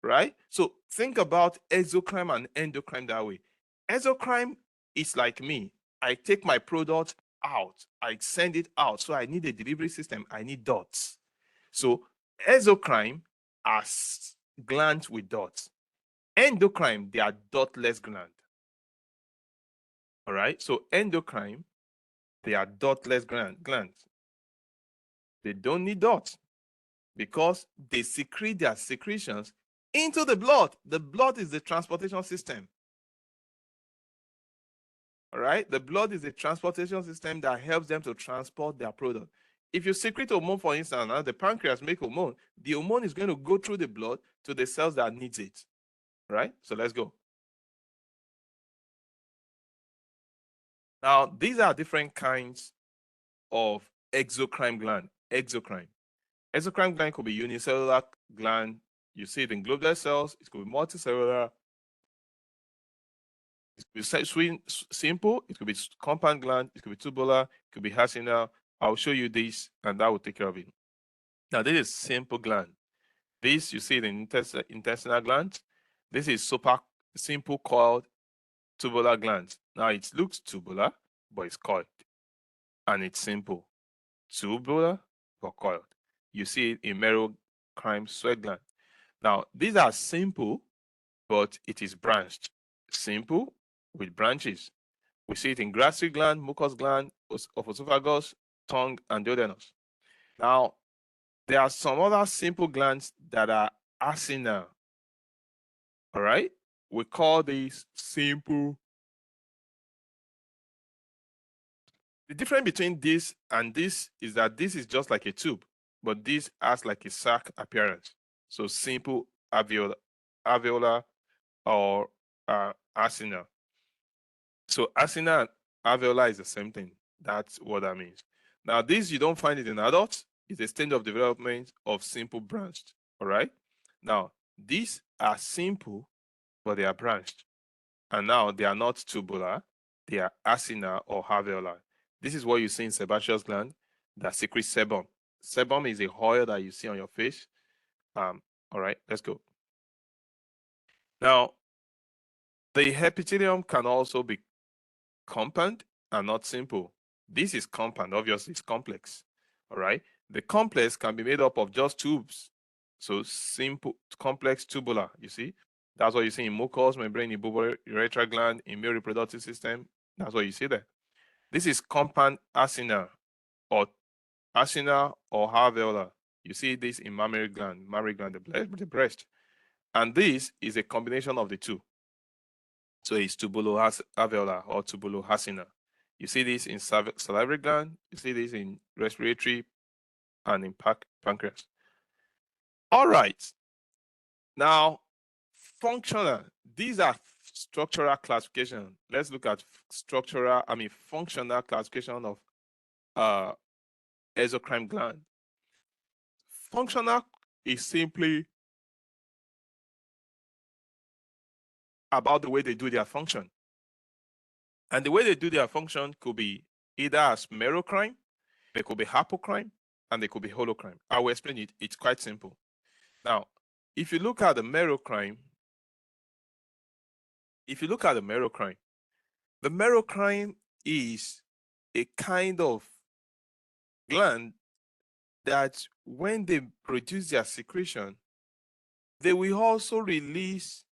Right? So think about exocrine and endocrine that way. Exocrine is like me. I take my product out. I send it out. So I need a delivery system. I need dots. So exocrine are glands with dots. Endocrine, they are dotless gland. All right. So endocrine, they are dotless glands. They don't need dots because they secrete their secretions into the blood. The blood is the transportation system. All right. The blood is a transportation system that helps them to transport their product. If you secrete hormone, for instance, the pancreas make hormone, the hormone is going to go through the blood to the cells that needs it. Right? So let's go. Now, these are different kinds of exocrine gland. Exocrine gland could be unicellular gland. You see it in globular cells. It could be multicellular. It could be simple. It could be compound gland. It could be tubular. It could be acinar. I'll show you this, and that will take care of it. Now, this is simple gland. This, you see it in intestinal gland. This is super simple coiled tubular gland. Now, it looks tubular, but it's coiled. And it's simple. Tubular, but coiled. You see it in merocrine sweat gland. Now, these are simple, but it is branched. Simple with branches. We see it in gastric gland, mucous gland, esophagus, tongue, and duodenus. Now, there are some other simple glands that are acinar. All right? We call these simple. The difference between this and this is that this is just like a tube, but this has like a sac appearance. So simple alveolar or acinar. So acinar and alveolar is the same thing. That's what that means. Now, this you don't find it in adults. It's a stage of development of simple branched. All right. Now, these are simple, but they are branched. And now they are not tubular. They are acinar or alveolar. This is what you see in sebaceous gland that secretes sebum. Sebum is a oil that you see on your face. All right, let's go. Now, the epithelium can also be compound and not simple. This is compound, obviously it's complex. All right. The complex can be made up of just tubes. So simple, complex tubular, you see? That's what you see in mucous membrane, in urethral gland, in male reproductive system. That's what you see there. This is compound acinar or alveolar. You see this in mammary gland, the breast. And this is a combination of the two. So it's tubuloalveolar or tubuloacinar. You see this in salivary gland. You see this in respiratory and in pancreas. All right. Now, functional. These are structural classification. Let's look at functional classification of exocrine gland. Functional is simply about the way they do their function. And the way they do their function could be either as merocrine, they could be apocrine, and they could be holocrine. I will explain it. It's quite simple. Now, if you look at the merocrine, the merocrine is a kind of gland that when they produce their secretion, they will also release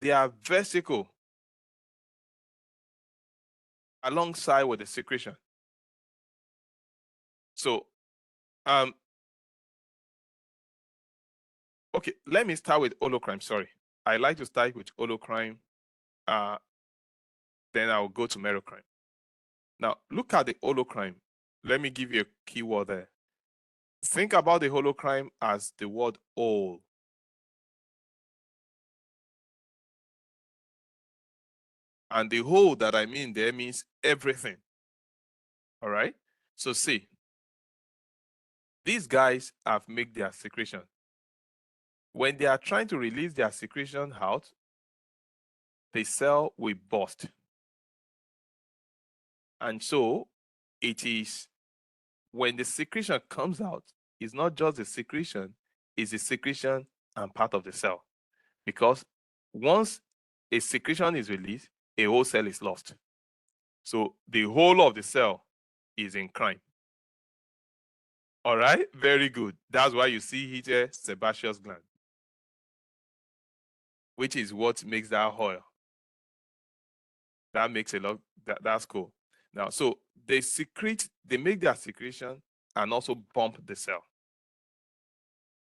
their vesicle alongside with the secretion. So, okay, let me start with holocrine. Sorry, I like to start with holocrine. Then I'll go to merocrine. Now, look at the holocrine. Let me give you a keyword there. Think about the holocrine as the word whole. And the whole that I mean there means everything. All right? So see, these guys have made their secretion. When they are trying to release their secretion out, the cell will burst. And so it is when the secretion comes out, it's not just the secretion, it's the secretion and part of the cell. Because once a secretion is released, a whole cell is lost. So the whole of the cell is in crime. All right, very good. That's why you see here sebaceous gland, which is what makes that oil. That makes a lot. That's cool. Now, so they secrete, they make their secretion and also bump the cell.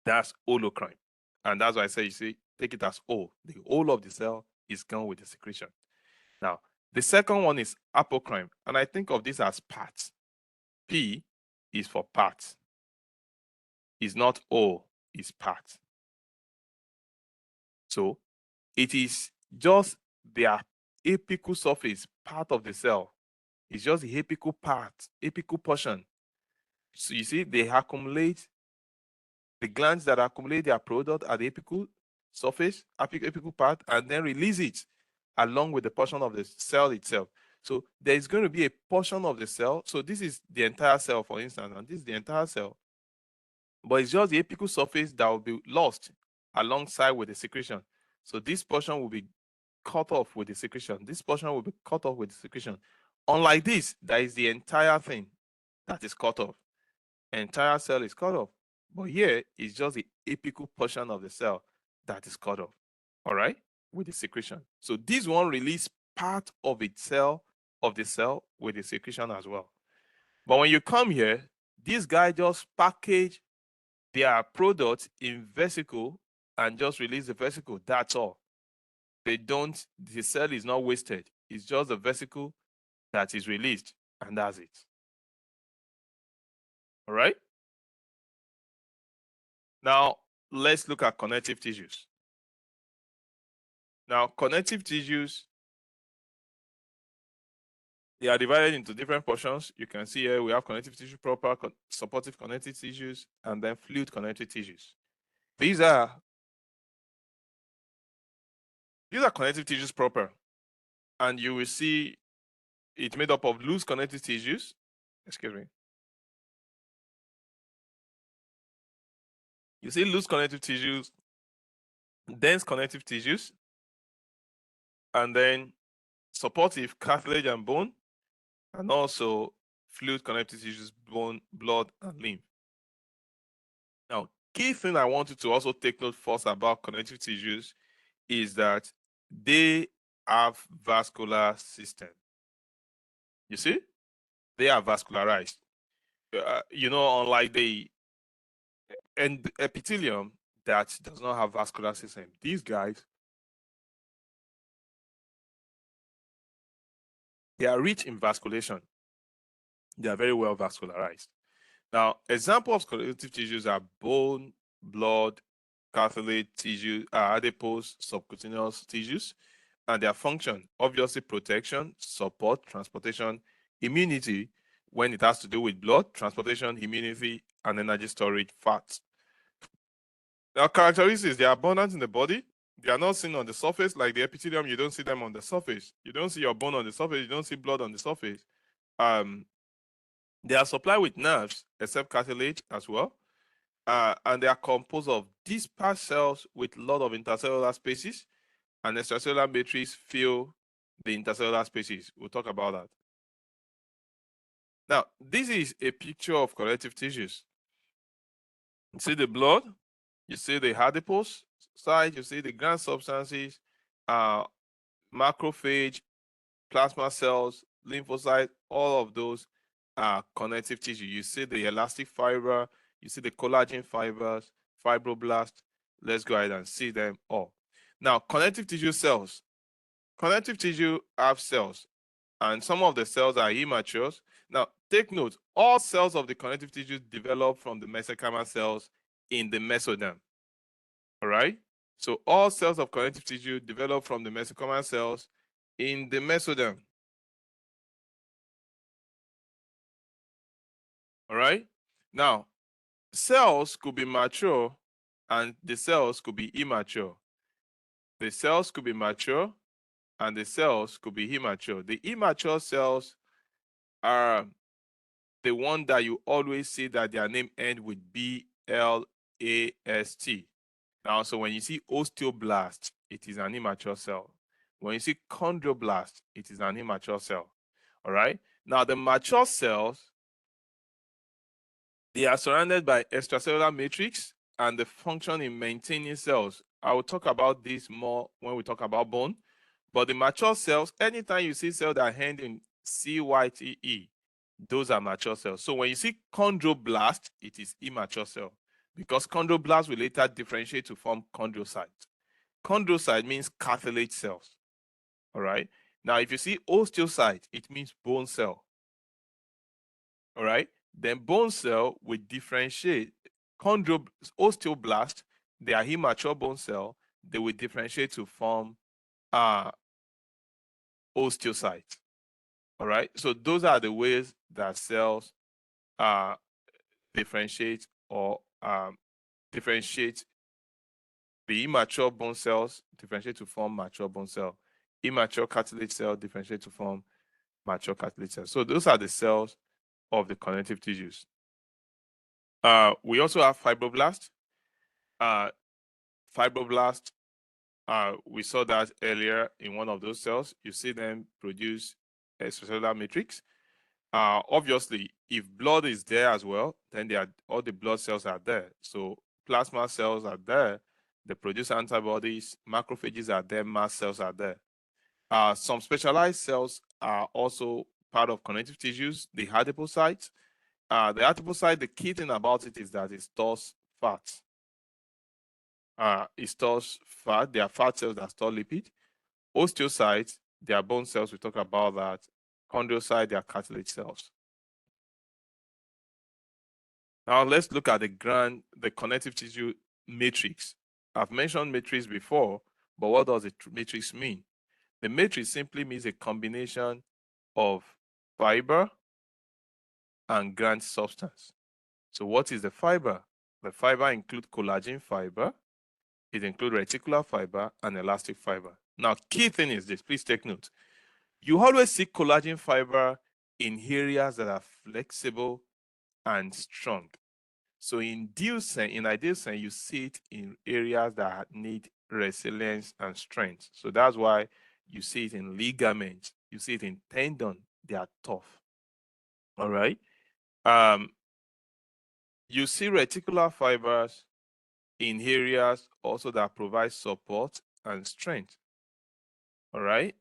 That's holocrine. And that's why I say, you see, take it as O. The whole of the cell is gone with the secretion. Now, the second one is apocrine. And I think of this as parts. P is for parts. It's not O, it's part. So it is just their apical surface, part of the cell. It's just the apical part, apical portion. So you see, they accumulate, the glands that accumulate their product at the apical surface, apical part, and then release it along with the portion of the cell itself. So there is going to be a portion of the cell. So this is the entire cell, for instance, and this is the entire cell. But it's just the apical surface that will be lost alongside with the secretion. So this portion will be cut off with the secretion. This portion will be cut off with the secretion. Unlike this, that is the entire thing that is cut off. Entire cell is cut off. But here is just the apical portion of the cell that is cut off. All right, with the secretion. So this one release part of its cell of the cell with the secretion as well. But when you come here, this guy just package their product in vesicle and just release the vesicle. That's all. They don't, the cell is not wasted. It's just the vesicle that is released, and that's it. All right. Now, let's look at connective tissues. Now, connective tissues, they are divided into different portions. You can see here we have connective tissue proper, supportive connective tissues, and then fluid connective tissues. These are connective tissues proper. And you will see it's made up of loose connective tissues. Excuse me. You see loose connective tissues, dense connective tissues, and then supportive cartilage and bone, and also fluid connective tissues, bone, blood, and lymph. Now, key thing I want you to also take note first about connective tissues is that they have vascular system. You see, they are vascularized. Unlike the epithelium that does not have vascular system, these guys, they are rich in vasculation. They are very well vascularized. Now, examples of connective tissues are bone, blood, cartilage tissue, adipose, subcutaneous tissues, and their function, obviously protection, support, transportation, immunity, when it has to do with blood, transportation, immunity, and energy storage, fats. Now, characteristics, they are abundant in the body. They are not seen on the surface. Like the epithelium, you don't see them on the surface. You don't see your bone on the surface. You don't see blood on the surface. They are supplied with nerves, except cartilage as well. And they are composed of dispersed cells with a lot of intercellular spaces, and extracellular matrix fill the intercellular spaces. We'll talk about that. Now, this is a picture of connective tissues. See the blood? You see the adipose side, you see the gland substances, macrophage, plasma cells, lymphocytes, all of those are connective tissue. You see the elastic fiber, you see the collagen fibers, fibroblast. Let's go ahead and see them all. Now, connective tissue cells. Connective tissue have cells, and some of the cells are immature. Now, take note, all cells of the connective tissue develop from the mesenchymal cells in the mesoderm. All right? So all cells of connective tissue develop from the mesenchymal cells in the mesoderm. All right? Now, cells could be mature and the cells could be immature. The cells could be mature and the cells could be immature. The immature cells are the one that you always see that their name end with BLAST. Now, so when you see osteoblast, it is an immature cell. When you see chondroblast, it is an immature cell. All right? Now, the mature cells, they are surrounded by extracellular matrix and the function in maintaining cells. I will talk about this more when we talk about bone. But the mature cells, anytime you see cells that end in CYTE, those are mature cells. So when you see chondroblast, it is immature cell because chondroblast will later differentiate to form chondrocyte. Chondrocyte means cartilage cells. All right. Now, if you see osteocyte, it means bone cell. All right. Then bone cell will differentiate. Osteoblast, they are immature bone cell. They will differentiate to form osteocyte. All right. So those are the ways that cells differentiate or differentiate. The immature bone cells differentiate to form mature bone cell. Immature cartilage cell differentiate to form mature cartilage cells. So those are the cells of the connective tissues. We also have fibroblast. Fibroblast, we saw that earlier in one of those cells. You see them produce extracellular matrix. Obviously, if blood is there as well, then all the blood cells are there. So plasma cells are there. They produce antibodies. Macrophages are there. Mast cells are there. Some specialized cells are also part of connective tissues. The adipocyte. The adipocyte, the key thing about it is that it stores fat. It stores fat. There are fat cells that store lipid. Osteocytes, they are bone cells. We talk about that. Chondrocyte, they are cartilage cells. Now let's look at the connective tissue matrix. I've mentioned matrix before, but what does the matrix mean? The matrix simply means a combination of fiber and gland substance. So what is the fiber? The fiber includes collagen fiber, it includes reticular fiber and elastic fiber. Now, key thing is this, please take note. You always see collagen fiber in areas that are flexible and strong. So in ideal sense, you see it in areas that need resilience and strength. So that's why you see it in ligaments, you see it in tendon, they are tough. All right. You see reticular fibers in areas also that provide support and strength. All right.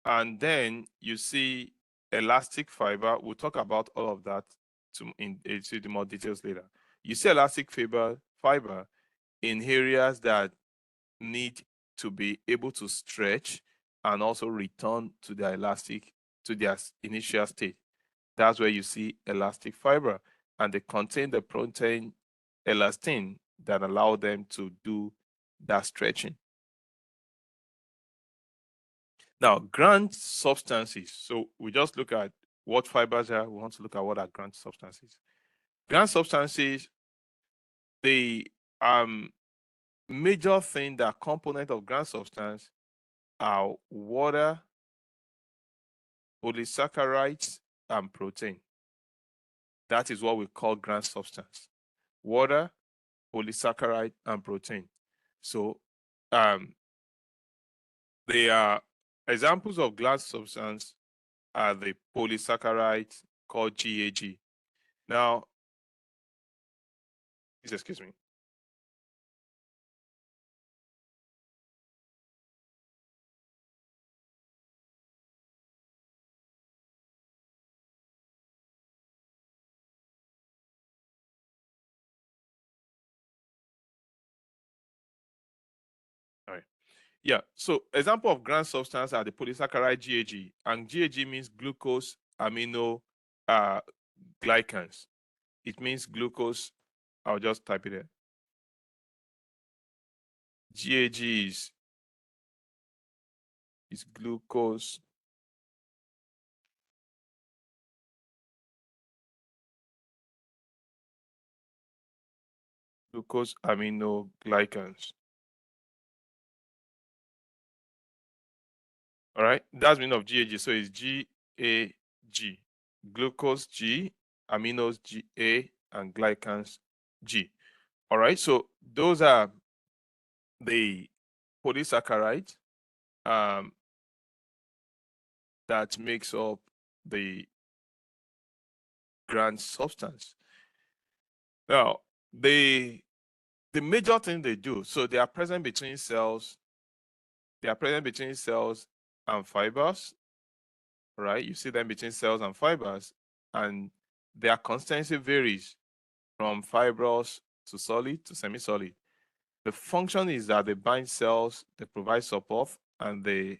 And then you see elastic fiber. We'll talk about all of that into the more details later. You see elastic fiber in areas that need to be able to stretch and also return to their initial state. That's where you see elastic fiber, and they contain the protein elastin that allow them to do that stretching. Now, gland substances. So we just look at what fibers are. We want to look at what are gland substances. Gland substances, the major thing that component of gland substance are water, polysaccharides, and protein. That is what we call gland substance. Water, polysaccharide, and protein. So they are examples of gland substance are the polysaccharides called GAG. Now, please excuse me. Yeah. So example of grand substance are the polysaccharide GAG, and GAG means glucose amino glycans. It means glucose. I'll just type it in. GAG is glucose amino glycans. All right, that's the meaning of GAG. So it's GAG, glucose G, aminos GA, and glycans G. All right, so those are the polysaccharides that makes up the grand substance. Now, the major thing they do, so they are present between cells. They are present between cells and fibers, right? You see them between cells and fibers, and their consistency varies from fibrous to solid to semi-solid. The function is that they bind cells, they provide support, and the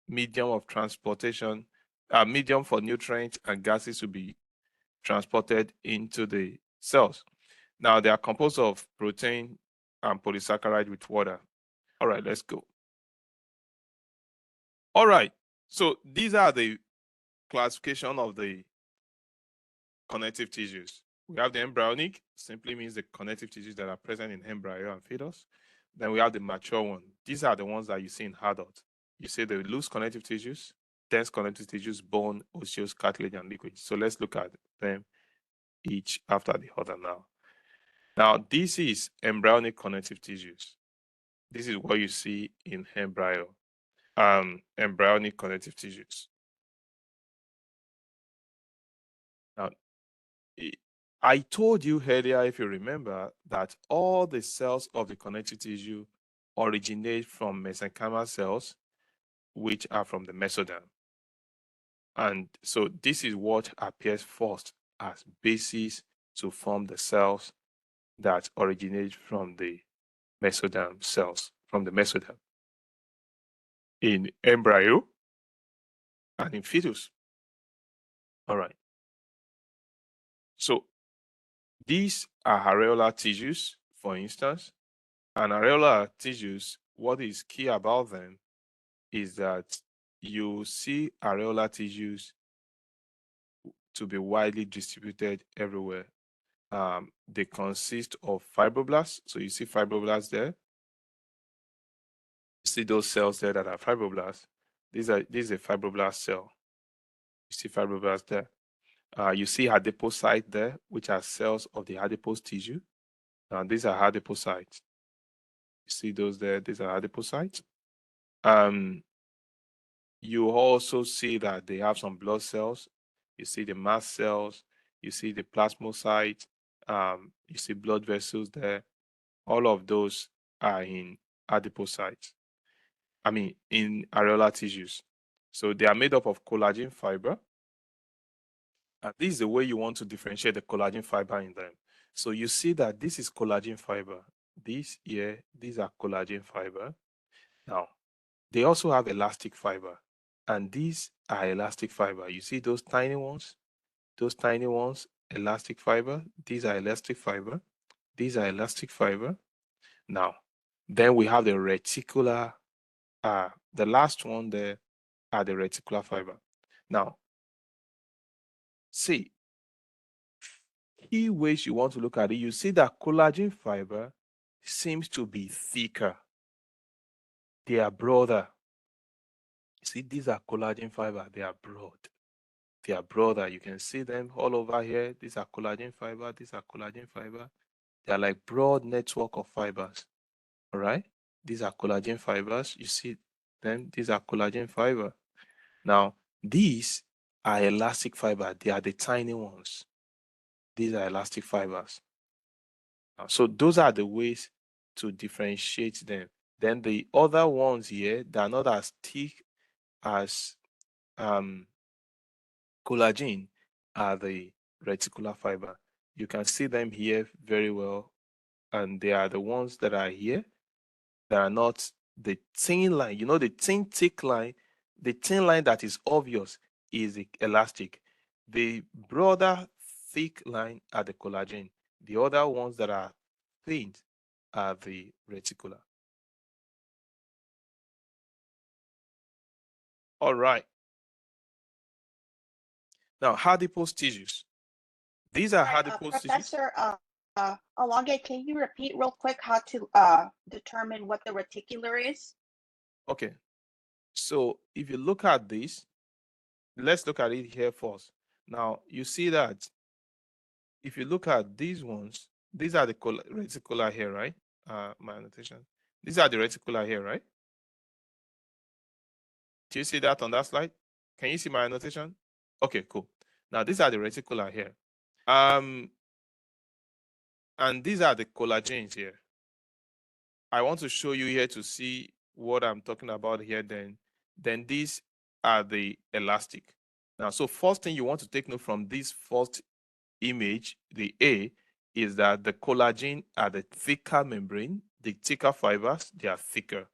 medium of transportation, medium for nutrients and gases to be transported into the cells. Now, they are composed of protein and polysaccharide with water. All right, let's go. All right, so these are the classification of the connective tissues. We have the embryonic, simply means the connective tissues that are present in embryo and fetus. Then we have the mature one. These are the ones that you see in adults. You see the loose connective tissues, dense connective tissues, bone, osseous, cartilage, and liquid. So let's look at them each after the other now. Now, this is embryonic connective tissues. This is what you see in embryo, embryonic connective tissues. Now, I told you earlier, if you remember, that all the cells of the connective tissue originate from mesenchymal cells, which are from the mesoderm. And so this is what appears first as basis to form the cells that originate from the mesoderm cells, from the mesoderm in embryo and in fetus. All right. So these are areolar tissues, for instance. And areolar tissues, what is key about them is that you see areolar tissues to be widely distributed everywhere. They consist of fibroblasts. So you see fibroblasts there. You see those cells there that are fibroblasts. This is a fibroblast cell. You see fibroblasts there. You see adipocytes there, which are cells of the adipose tissue. These are adipocytes. You see those there, these are adipocytes. You also see that they have some blood cells. You see the mast cells. You see the plasmocytes. You see blood vessels there. All of those are in adipocytes. In areolar tissues. So they are made up of collagen fiber. And this is the way you want to differentiate the collagen fiber in them. So you see that this is collagen fiber. These here, these are collagen fiber. Now, they also have elastic fiber. And these are elastic fiber. You see those tiny ones? Those tiny ones, elastic fiber. These are elastic fiber. These are elastic fiber. Now, then we have the reticular, the last one there are the reticular fiber. Now, see, key ways you want to look at it, you see that collagen fiber seems to be thicker. They are broader. See, these are collagen fiber. They are broad. They are broader. You can see them all over here. These are collagen fiber. These are collagen fiber. They are like broad network of fibers. All right. These are collagen fibers. You see them. These are collagen fiber. Now, these are elastic fiber. They are the tiny ones. These are elastic fibers. So those are the ways to differentiate them. Then the other ones here, they are not as thick as collagen, are the reticular fiber. You can see them here very well, and they are the ones that are here that are not The thin line, you know, the thin thick line, the thin line that is obvious is the elastic. The broader thick line are the collagen. The other ones that are thin are the reticular. All right. Now, adipose tissues. These are adipose tissues. Professor Alonge, can you repeat real quick how to determine what the reticular is? Okay. So if you look at this, let's look at it here first. Now, you see that if you look at these ones, these are the reticular here, right? My annotation. These are the reticular here, right? Do you see that on that slide? Can you see my annotation? Okay, cool. Now these are the reticular here. And these are the collagens here. I want to show you here to see what I'm talking about here. Then these are the elastic. Now, so first thing you want to take note from this first image, the A, is that the collagen are the thicker membrane, the thicker fibers, they are thicker.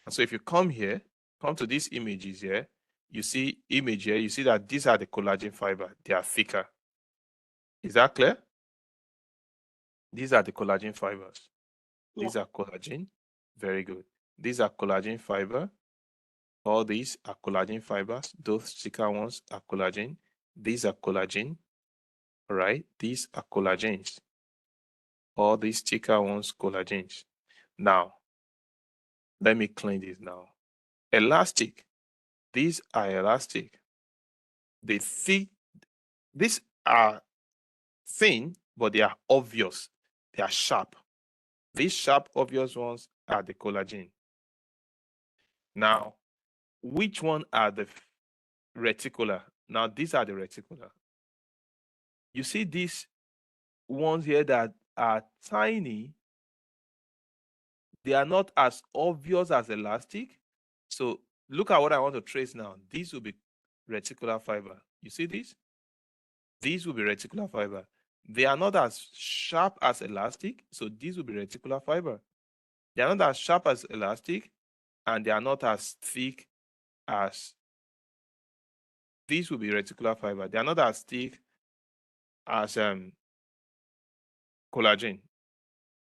And so if you come here, come to these images here, you see image here, you see that these are the collagen fiber, they are thicker. Is that clear? These are the collagen fibers. These are collagen. Very good. These are collagen fiber. All these are collagen fibers. Those thicker ones are collagen. These are collagen. All right. These are collagens. All these thicker ones, collagens. Now, let me clean this now. Elastic. These are elastic. These are thin, but they are obvious. They are sharp. These sharp, obvious ones are the collagen. Now, which one are the reticular? Now, these are the reticular. You see these ones here that are tiny. They are not as obvious as elastic. So look at what I want to trace now. These will be reticular fiber. You see these? These will be reticular fiber. They are not as sharp as elastic, so these will be reticular fiber. They are not as sharp as elastic, and they are not as thick as these will be reticular fiber. They are not as thick as collagen.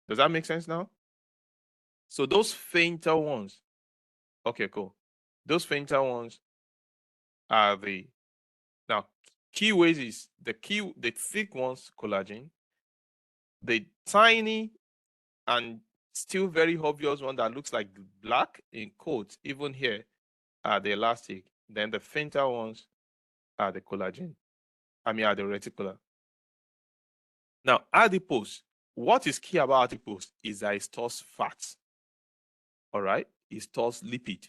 Does that make sense now? So those fainter ones, okay, cool. Those fainter ones are the now key ways is the thick ones, collagen, the tiny and still very obvious one that looks like black in coats, even here, are the elastic. Then the fainter ones are the collagen. Are the reticular. Now, adipose. What is key about adipose is that it stores fat. All right, it stores lipid.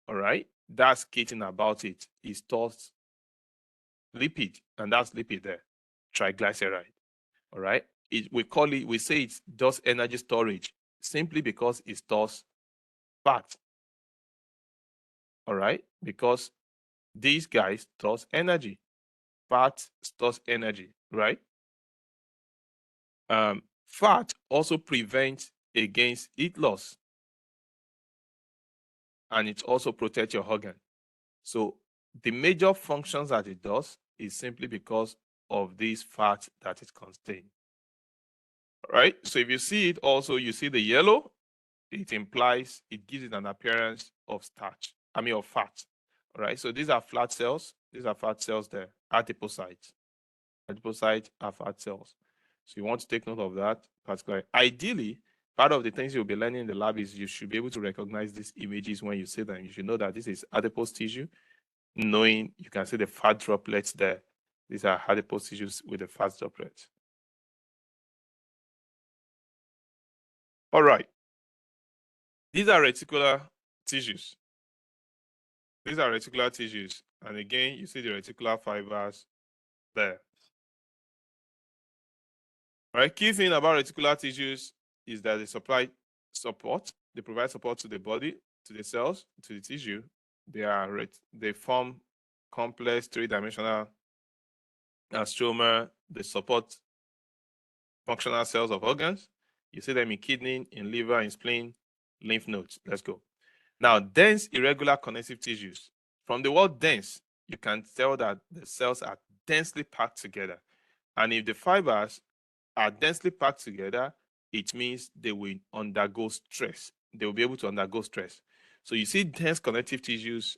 All right, that's key thing about it. It stores lipid, and that's lipid there, triglyceride. All right, we say it does energy storage simply because it stores fat. All right, because these guys stores energy. Fat stores energy, right? Fat also prevents against heat loss, and it also protects your organ. So the major functions that it does is simply because of this fat that it contains. All right. So if you see it also, you see the yellow, it implies, it gives it an appearance of starch, of fat. All right. So these are fat cells. These are fat cells there, adipocytes. Adipocytes are fat cells. So you want to take note of that particularly. Ideally, part of the things you'll be learning in the lab is you should be able to recognize these images when you see them. You should know that this is adipose tissue, knowing you can see the fat droplets there. These are adipose tissues with the fat droplets. All right. These are reticular tissues. These are reticular tissues. And again, you see the reticular fibers there. All right. Key thing about reticular tissues is that they provide support to the body, to the cells, to the tissue. They form complex three-dimensional stroma. They support functional cells of organs. You see them in kidney, in liver, in spleen, lymph nodes. Let's go. Now, dense irregular connective tissues. From the word dense, you can tell that the cells are densely packed together. And if the fibers are densely packed together, it means they will undergo stress. They will be able to undergo stress. So you see dense connective tissues,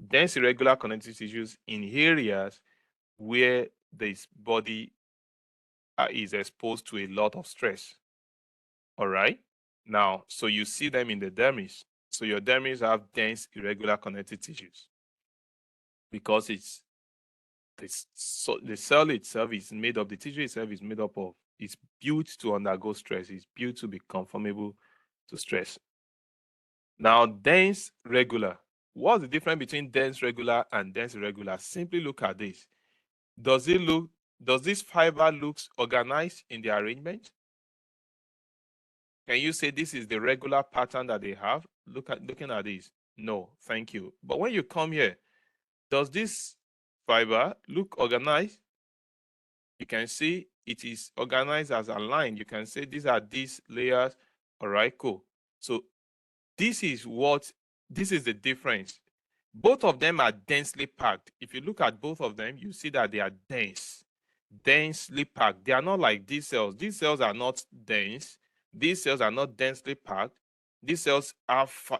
dense irregular connective tissues in areas where this body is exposed to a lot of stress. All right. Now, so you see them in the dermis. So your dermis have dense irregular connective tissues because it's so the cell itself is made up, the tissue itself is made up of, it's built to undergo stress, it's built to be conformable to stress. Now, dense regular. What's the difference between dense regular and dense irregular? Simply look at this. Does this fiber looks organized in the arrangement? Can you say this is the regular pattern that they have? Looking at this. No, thank you. But when you come here, does this fiber look organized? You can see it is organized as a line. You can say these are these layers. All right, cool. So this is the difference. Both of them are densely packed. If you look at both of them, you see that they are densely packed. They are not like these cells. These cells are not dense. These cells are not densely packed. These cells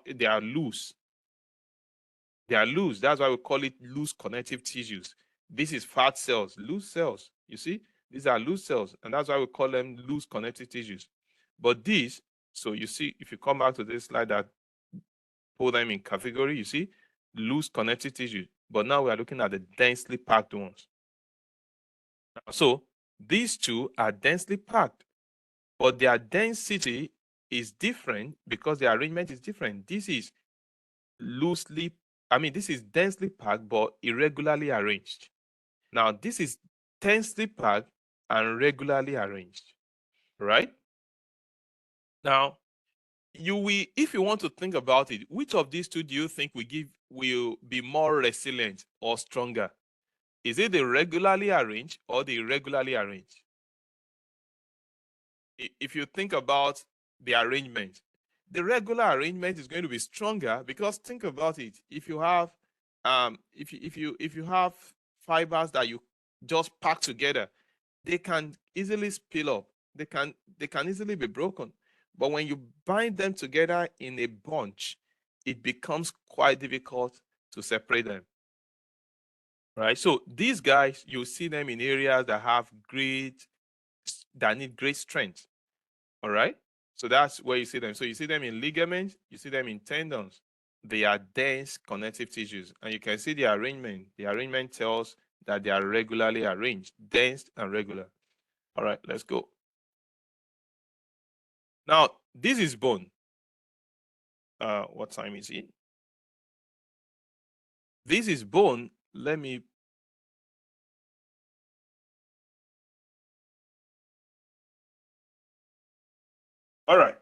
they are loose. They are loose. That's why we call it loose connective tissues. This is fat cells, loose cells. You see, these are loose cells, and that's why we call them loose connective tissues. But these, so you see, if you come back to this slide that put them in category, you see, loose connective tissue. But now we are looking at the densely packed ones. So these two are densely packed, but their density is different because the arrangement is different. This is this is densely packed but irregularly arranged. Now, this is densely packed and regularly arranged, right? Now, if you want to think about it, which of these two do you think will be more resilient or stronger? Is it the regularly arranged or the irregularly arranged? If you think about the arrangement, the regular arrangement is going to be stronger because think about it. If you have if you have fibers that you just pack together, they can easily spill up. They can easily be broken. But when you bind them together in a bunch, it becomes quite difficult to separate them. Right? So these guys, you see them in areas that need great strength. All right. So that's where you see them. So you see them in ligaments, you see them in tendons. They are dense connective tissues. And you can see the arrangement. The arrangement tells that they are regularly arranged, dense and regular. All right, let's go. Now, this is bone. What time is it? This is bone. Let me. All right.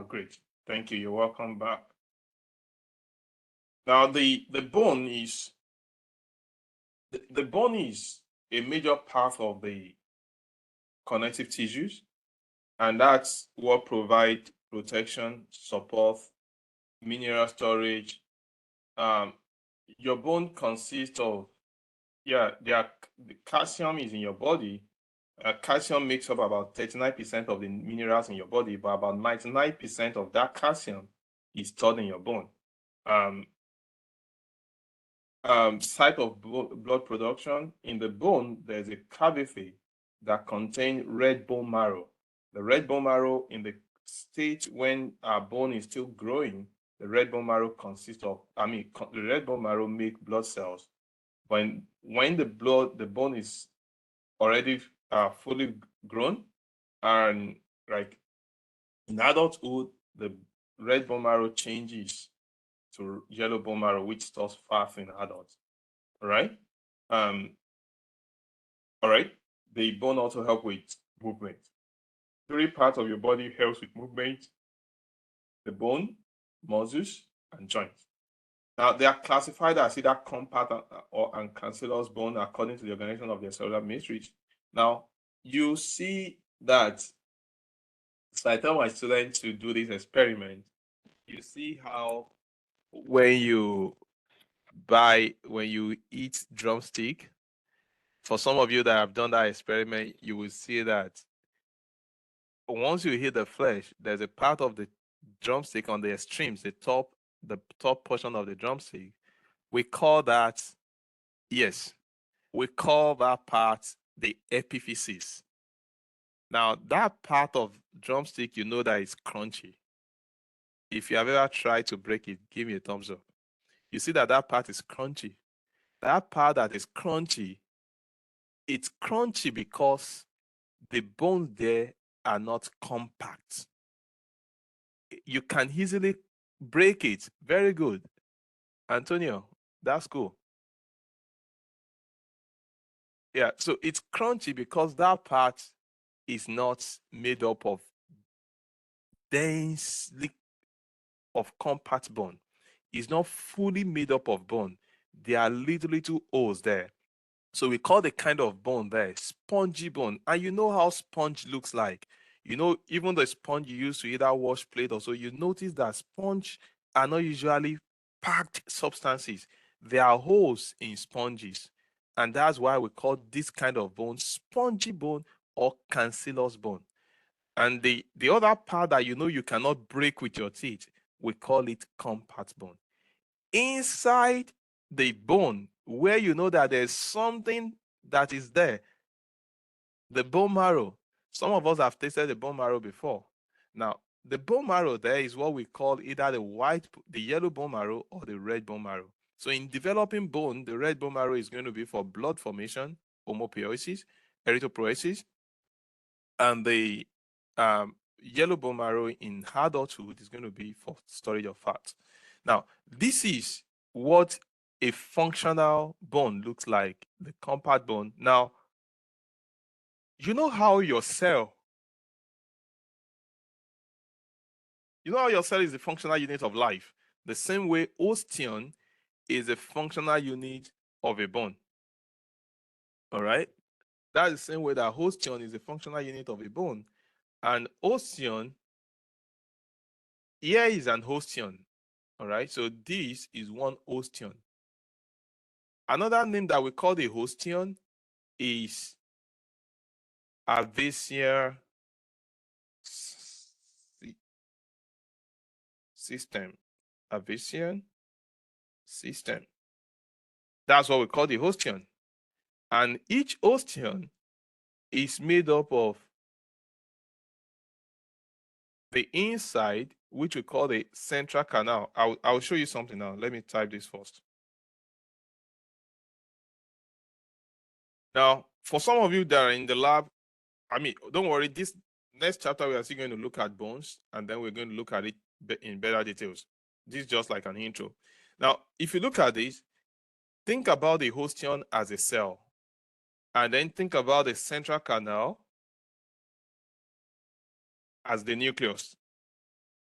Great. Thank you. You're welcome back. Now, the bone is a major part of the connective tissues, and that's what provides protection, support, mineral storage. Your bone consists of the calcium is in your body. Calcium makes up about 39% of the minerals in your body, but about 99% of that calcium is stored in your bone. Site of blood production in the bone, there's a cavity that contains red bone marrow. The red bone marrow, in the state when our bone is still growing, the red bone marrow consists of, the red bone marrow make blood cells. When the bone is already fully grown, and like in adulthood, the red bone marrow changes to yellow bone marrow, which stores fat in adults. All right. All right. The bone also help with movement. 3 parts of your body helps with movement: the bone, muscles, and joints. Now, they are classified as either compact and cancellous bone according to the organization of their cellular matrix. Now, you see that So I tell my students to do this experiment. You see how when you eat drumstick, for some of you that have done that experiment, you will see that once you hit the flesh, there's a part of the drumstick on the extremes, the top portion of the drumstick. We call that, yes, we call that part the epiphysis. Now, that part of drumstick, you know that it's crunchy. If you have ever tried to break it, give me a thumbs up. You see that that part is crunchy. That part that is crunchy, it's crunchy because the bones there are not compact. You can easily break it. Very good. Antonio, that's cool. Yeah, so it's crunchy because that part is not made up of densely of compact bone. It's not fully made up of bone. There are little holes there. So we call the kind of bone there spongy bone. And you know how sponge looks like. You know, even the sponge you use to either wash plate or so, you notice that sponge are not usually packed substances. There are holes in sponges. And that's why we call this kind of bone spongy bone or cancellous bone. And the other part that you know you cannot break with your teeth, we call it compact bone. Inside the bone, where you know that there's something that is there, the bone marrow. Some of us have tasted the bone marrow before. Now, the bone marrow there is what we call either the yellow bone marrow or the red bone marrow. So in developing bone, the red bone marrow is going to be for blood formation, homopoiesis, erythropoiesis, and the yellow bone marrow in adulthood is going to be for storage of fat. Now, this is what a functional bone looks like, the compact bone. Now, you know how your cell, is the functional unit of life. The same way osteon is a functional unit of a bone. All right? That's the same way that osteon is a functional unit of a bone. And osteon, here is an osteon. All right, so this is one osteon. Another name that we call the osteon is Avicea system. Avician system. That's what we call the osteon. And each osteon is made up of the inside, which we call the central canal. I'll show you something now. Let me type this first. Now, for some of you that are in the lab, I mean, don't worry, this next chapter we are still going to look at bones, and then we're going to look at it in better details. This is just like an intro. Now, if you look at this, think about the osteon as a cell, and then think about the central canal as the nucleus.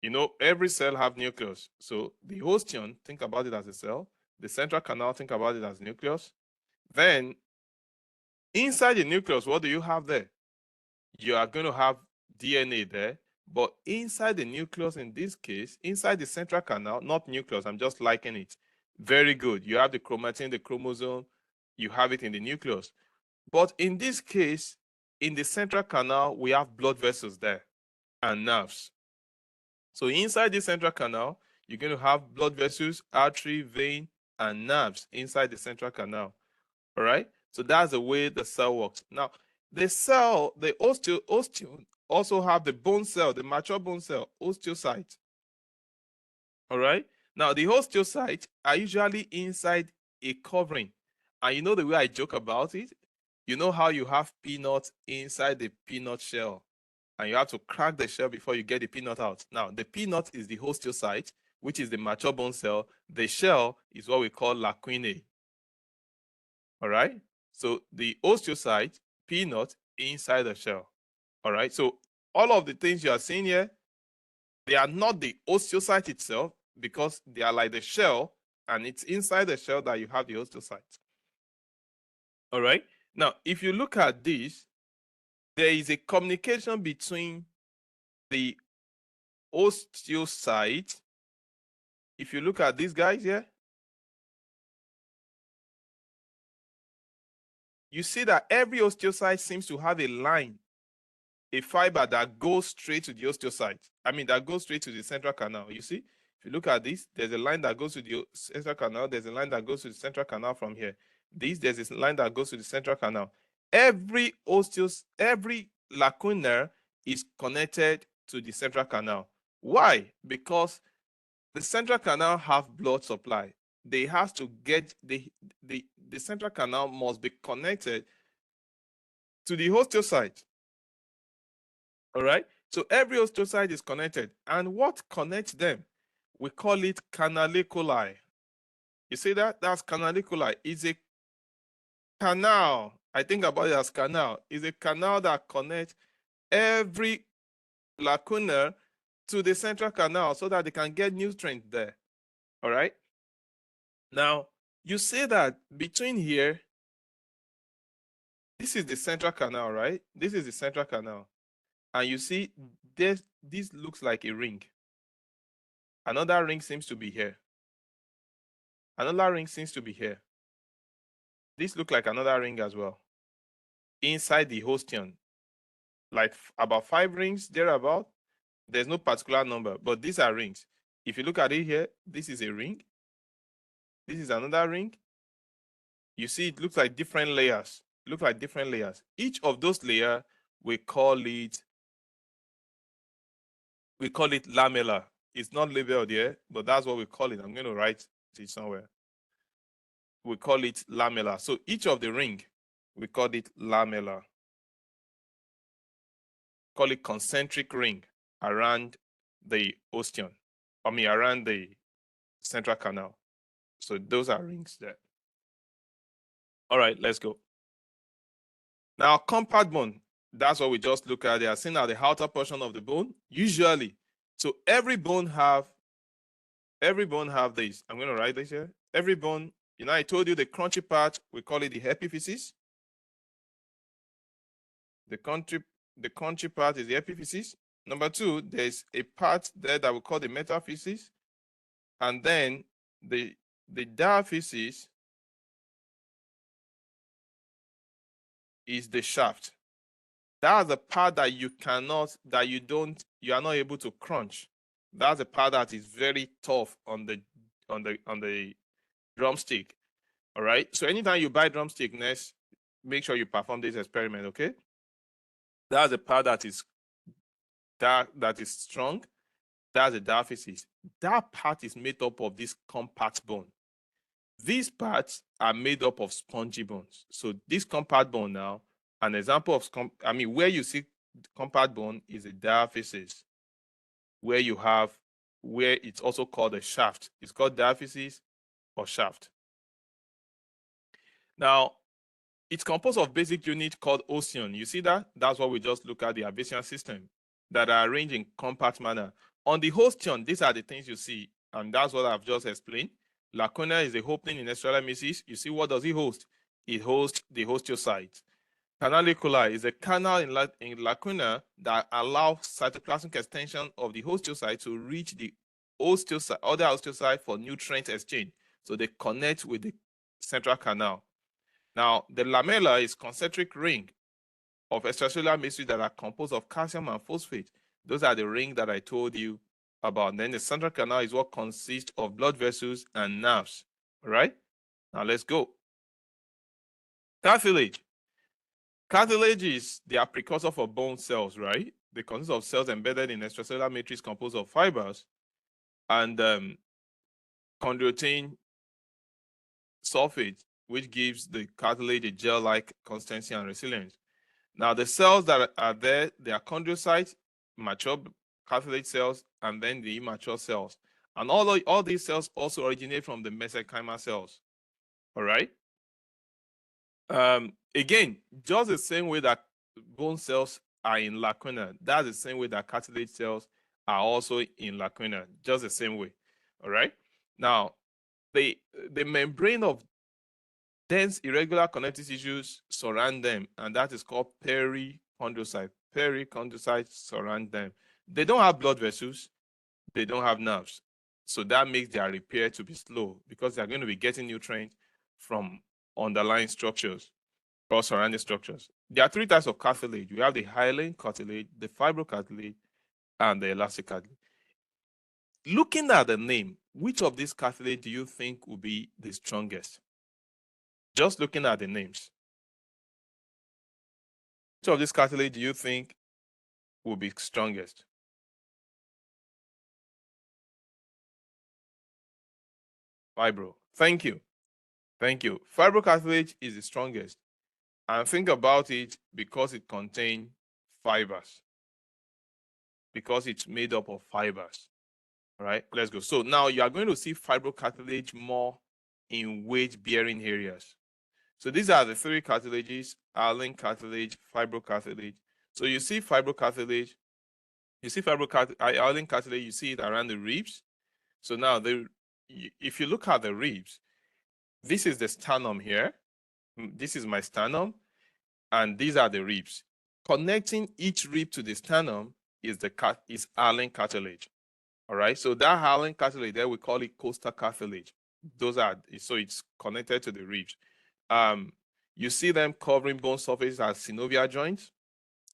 You know, every cell have nucleus. So the osteon, think about it as a cell. The central canal, think about it as nucleus. Then inside the nucleus, what do you have there? You are going to have DNA there, but inside the nucleus, in this case, inside the central canal, not nucleus, I'm just likening it. Very good. You have the chromatin, the chromosome, you have it in the nucleus. But in this case, in the central canal, we have blood vessels there and nerves. So inside the central canal, you're going to have blood vessels, artery, vein, and nerves inside the central canal. All right? So that's the way the cell works. Now, the cell, the osteon, also have the bone cell, the mature bone cell, osteocyte. All right? Now, the osteocytes are usually inside a covering. And you know the way I joke about it? You know how you have peanuts inside the peanut shell, and you have to crack the shell before you get the peanut out. Now, the peanut is the osteocyte, which is the mature bone cell. The shell is what we call lacunae. All right? So the osteocyte, peanut, inside the shell. All right? So all of the things you are seeing here, they are not the osteocyte itself because they are like the shell, and it's inside the shell that you have the osteocyte. All right? Now, if you look at this, there is a communication between the osteocyte, if you look at these guys here, you see that every osteocyte seems to have a line, a fiber that goes straight to the osteocyte. I mean, that goes straight to the central canal. You see, if you look at this, there's a line that goes to the central canal. There's a line that goes to the central canal from here. There's a line that goes to the central canal. Every lacunar is connected to the central canal. Why? Because the central canal have blood supply. They have to get the central canal must be connected to the osteocyte. All right. So every osteocyte is connected. And what connects them? We call it canaliculi. You see that? That's canaliculi. It's a canal. I think about it as canal. It's a canal that connects every lacuna to the central canal so that they can get nutrients there. All right. Now, you see that between here, this is the central canal, right? This is the central canal. And you see, this looks like a ring. Another ring seems to be here. Another ring seems to be here. This looks like another ring as well. Inside the osteon, like about 5 rings thereabout. There's no particular number, but these are rings. If you look at it here, this is a ring. This is another ring. You see, it looks like different layers. Look like different layers. Each of those layers, we call it lamella. It's not labeled here, but that's what we call it. I'm going to write it somewhere. We call it lamella. So each of the ring, we call it lamella. Call it concentric ring around the osteon. I mean, around the central canal. So those are rings there. All right, let's go. Now, compact bone, that's what we just look at. They are seen at the outer portion of the bone, usually. So every bone have this. I'm going to write this here. Every bone, you know, I told you the crunchy part, we call it the epiphysis. The crunchy part is the epiphysis. Number 2, there's a part there that we call the metaphysis. And then the diaphysis is the shaft. That's the part that you are not able to crunch. That's the part that is very tough on the drumstick. All right. So anytime you buy drumstick next, make sure you perform this experiment. Okay. That's the part that is strong. That's the diaphysis. That part is made up of this compact bone. These parts are made up of spongy bones. So this compact bone now, an example of where you see compact bone is a diaphysis, where it's also called a shaft. It's called diaphysis or shaft. Now, it's composed of basic unit called osteon. You see that? That's what we just look at the Abyssian system that are arranged in compact manner. On the osteon, these are the things you see, and that's what I've just explained. Lacuna is the opening in extracellular mesis. You see, what does it host? It hosts the osteocyte. Canaliculi is a canal in lacuna that allows cytoplasmic extension of the osteocyte to reach the other osteocyte for nutrient exchange. So they connect with the central canal. Now, the lamella is concentric ring of extracellular matrix that are composed of calcium and phosphate. Those are the rings that I told you about. And then the central canal is what consists of blood vessels and nerves. All right? Now let's go. Cartilage. Cartilage is the precursor for bone cells, right? They consist of cells embedded in extracellular matrix composed of fibers and chondroitin sulfate, which gives the cartilage a gel-like consistency and resilience. Now, the cells that are there, they are chondrocytes, mature cartilage cells, and then the immature cells. And all these cells also originate from the mesenchymal cells. All right? Again, just the same way that bone cells are in lacuna, that's the same way that cartilage cells are also in lacuna, just the same way. All right? Now, the membrane of dense irregular connective tissues surround them, and that is called perichondrocyte. Perichondrocytes surround them. They don't have blood vessels. They don't have nerves. So that makes their repair to be slow because they're going to be getting nutrients from underlying structures or surrounding structures. There are three types of cartilage. We have the hyaline cartilage, the fibrocartilage, and the elastic cartilage. Looking at the name, which of these cartilage do you think will be the strongest? Just looking at the names. Which of these cartilage do you think will be strongest? Fibro. Thank you. Thank you. Fibrocartilage is the strongest. And think about it because it contains fibers. Because it's made up of fibers. All right, let's go. So now you are going to see fibrocartilage more in weight-bearing areas. So these are the three cartilages: hyaline cartilage, fibrocartilage. So you see fibrocartilage, hyaline cartilage, you see it around the ribs. So now if you look at the ribs, this is the sternum here. This is my sternum, and these are the ribs. Connecting each rib to the sternum is hyaline cartilage. All right, so that hyaline cartilage there, we call it costal cartilage. So it's connected to the ribs. You see them covering bone surface as synovial joints.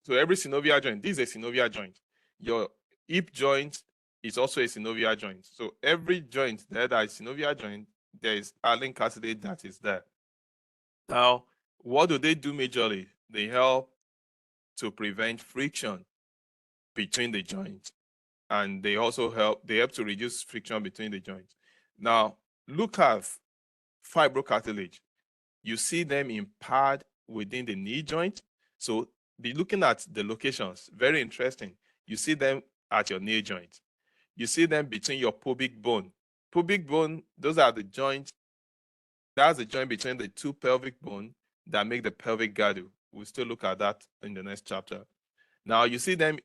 So every synovial joint, this is a synovial joint. Your hip joint is also a synovial joint. So every joint there that is synovial joint, there is hyaline cartilage that is there. Now, what do they do majorly? They help to prevent friction between the joints, and they also help to reduce friction between the joints. Now, look at fibrocartilage. You see them in pad within the knee joint. So be looking at the locations. Very interesting. You see them at your knee joint. You see them between your pubic bone. Pubic bone, those are the joints. That's the joint between the two pelvic bones that make the pelvic girdle. We'll still look at that in the next chapter. Now you see them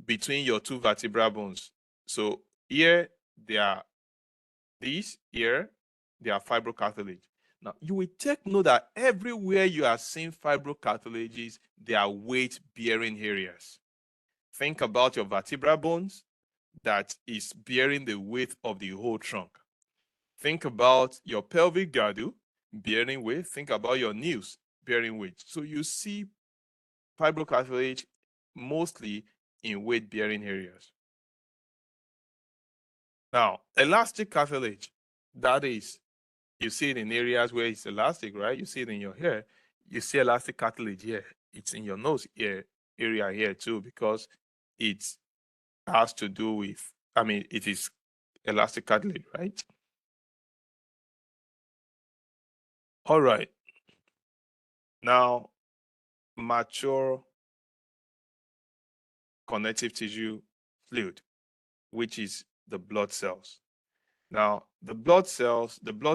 between your two vertebral bones. So here they are here they are fibrocartilage. Now you will take note that everywhere you are seeing fibrocartilages, they are weight-bearing areas. Think about your vertebral bones that is bearing the weight of the whole trunk. Think about your pelvic girdle bearing weight. Think about your knees bearing weight. So you see fibrocartilage mostly in weight-bearing areas. Now, elastic cartilage, that is, you see it in areas where it's elastic, right? You see it in your hair. You see elastic cartilage here. It's in your nose area here too, because it has to do with, it is elastic cartilage, right? All right. Now, mature connective tissue fluid, which is the blood cells. Now, the blood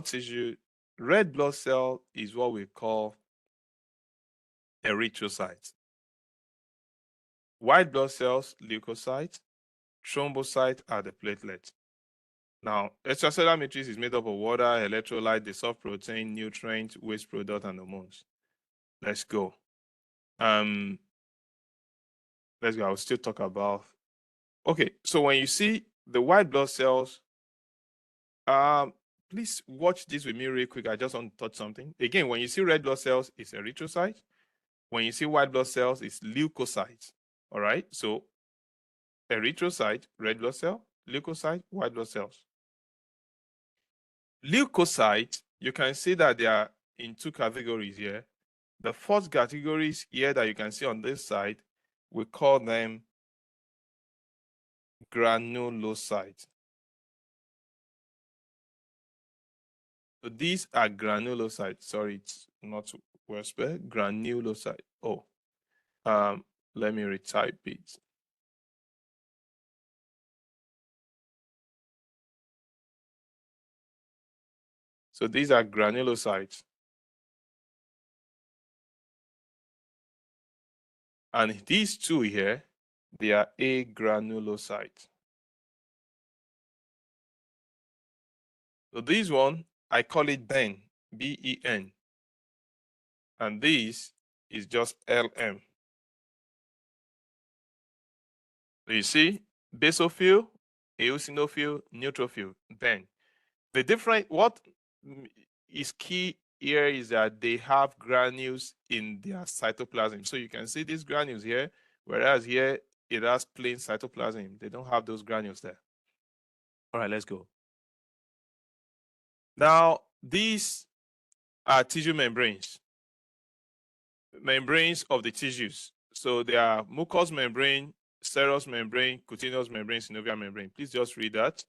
tissue, red blood cell is what we call erythrocytes. White blood cells, leukocytes. Thrombocytes are the platelets. Now, extracellular matrix is made up of water, electrolyte, the soft protein, nutrients, waste product, and hormones. Let's go. Let's go. I'll still talk about. Okay, so when you see the white blood cells, please watch this with me real quick. I just want to touch something. Again, when you see red blood cells, it's erythrocytes. When you see white blood cells, it's leukocytes. All right, so erythrocyte, red blood cell, leukocyte, white blood cells. Leukocytes, you can see that they are in two categories here. The first categories here that you can see on this side, we call them granulocytes. So these are granulocytes. Sorry, it's not well spelled. Granulocyte. Oh, let me retype it. So these are granulocytes. And these two here, they are agranulocytes. So this one, I call it BEN, B-E-N. And this is just LM. So you see, basophil, eosinophil, neutrophil. Then the different what is key here is that they have granules in their cytoplasm. So you can see these granules here, whereas here it has plain cytoplasm. They don't have those granules there. All right, let's go. Now, these are tissue membranes of the tissues. So they are mucous membrane, serous membrane, cutaneous membrane, synovial membrane. Please just read that.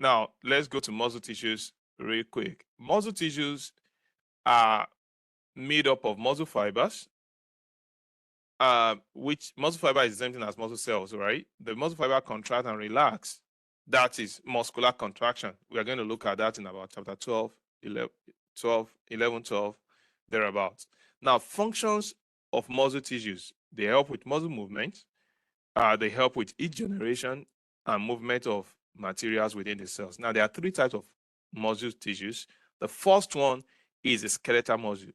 Now, let's go to muscle tissues real quick. Muscle tissues are made up of muscle fibers, which muscle fiber is the same thing as muscle cells, right? The muscle fiber contract and relax. That is muscular contraction. We are going to look at that in about chapter 12, 11, 12, thereabouts. Now, functions of muscle tissues, they help with muscle movement. They help with heat generation and movement of materials within the cells. Now, there are three types of muscle tissues. The first one is the skeletal muscle.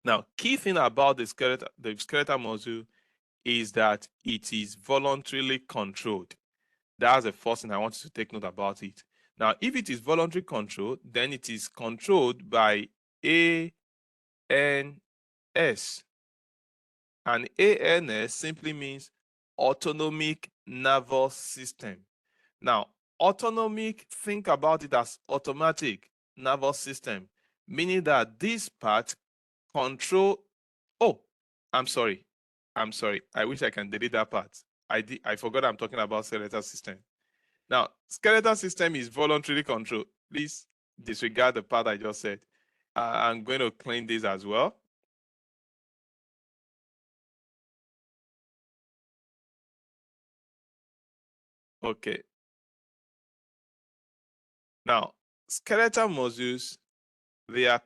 Now, key thing about the skeletal muscle is that it is voluntarily controlled. That's the first thing I want you to take note about it. Now, if it is voluntary control, then it is controlled by ANS. And ANS simply means autonomic nervous system. Now, autonomic, think about it as automatic nervous system, meaning that this part control. Oh, I'm sorry. I wish I can delete that part. I forgot I'm talking about skeletal system. Now, skeletal system is voluntarily controlled. Please disregard the part I just said. I'm going to clean this as well. Okay. Now, skeletal muscles, they are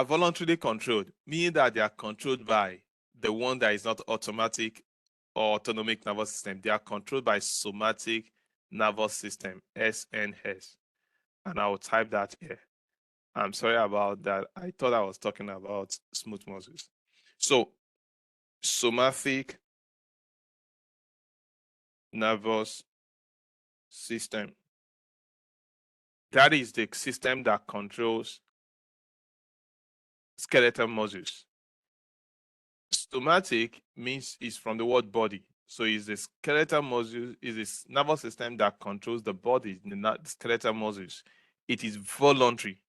voluntarily controlled, meaning that they are controlled by the one that is not automatic or autonomic nervous system. They are controlled by somatic nervous system, SNS. And I will type that here. I'm sorry about that. I thought I was talking about smooth muscles. So, somatic nervous system. That is the system that controls skeletal muscles. Somatic means is from the word body. So is the skeletal muscle, is this nervous system that controls the body, the skeletal muscles. It is voluntary.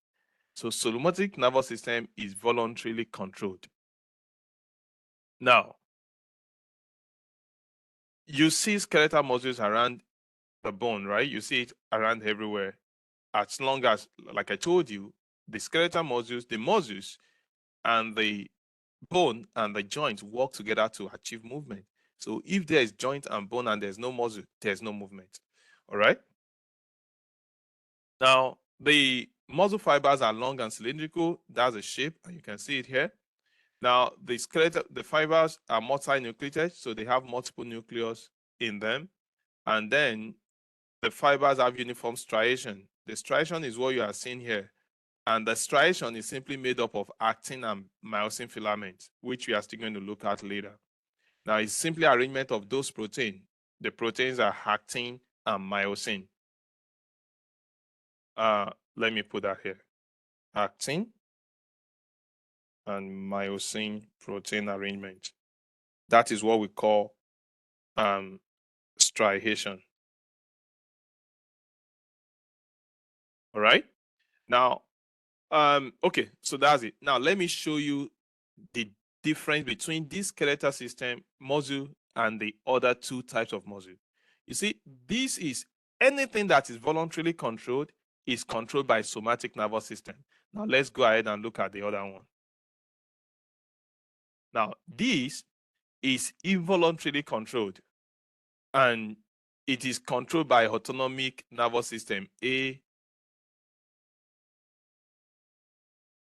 So somatic nervous system is voluntarily controlled. Now, you see skeletal muscles around the bone, right? You see it around everywhere. As long as, like I told you, the skeletal muscles, the muscles and the bone and the joint work together to achieve movement. So if there is joint and bone and there's no muscle, there's no movement. All right. Now, the muscle fibers are long and cylindrical. That's a shape, and you can see it here. Now, the fibers are multinucleated, so they have multiple nucleus in them. And then the fibers have uniform striation. The striation is what you are seeing here. And the striation is simply made up of actin and myosin filaments, which we are still going to look at later. Now, it's simply arrangement of those proteins. The proteins are actin and myosin. Let me put that here. Actin and myosin protein arrangement. That is what we call striation. All right. Now, okay, so that's it. Now, let me show you the difference between this skeletal system muscle and the other two types of muscle. You see, this is anything that is voluntarily controlled is controlled by somatic nervous system. Now, let's go ahead and look at the other one. Now, this is involuntarily controlled, and it is controlled by autonomic nervous system,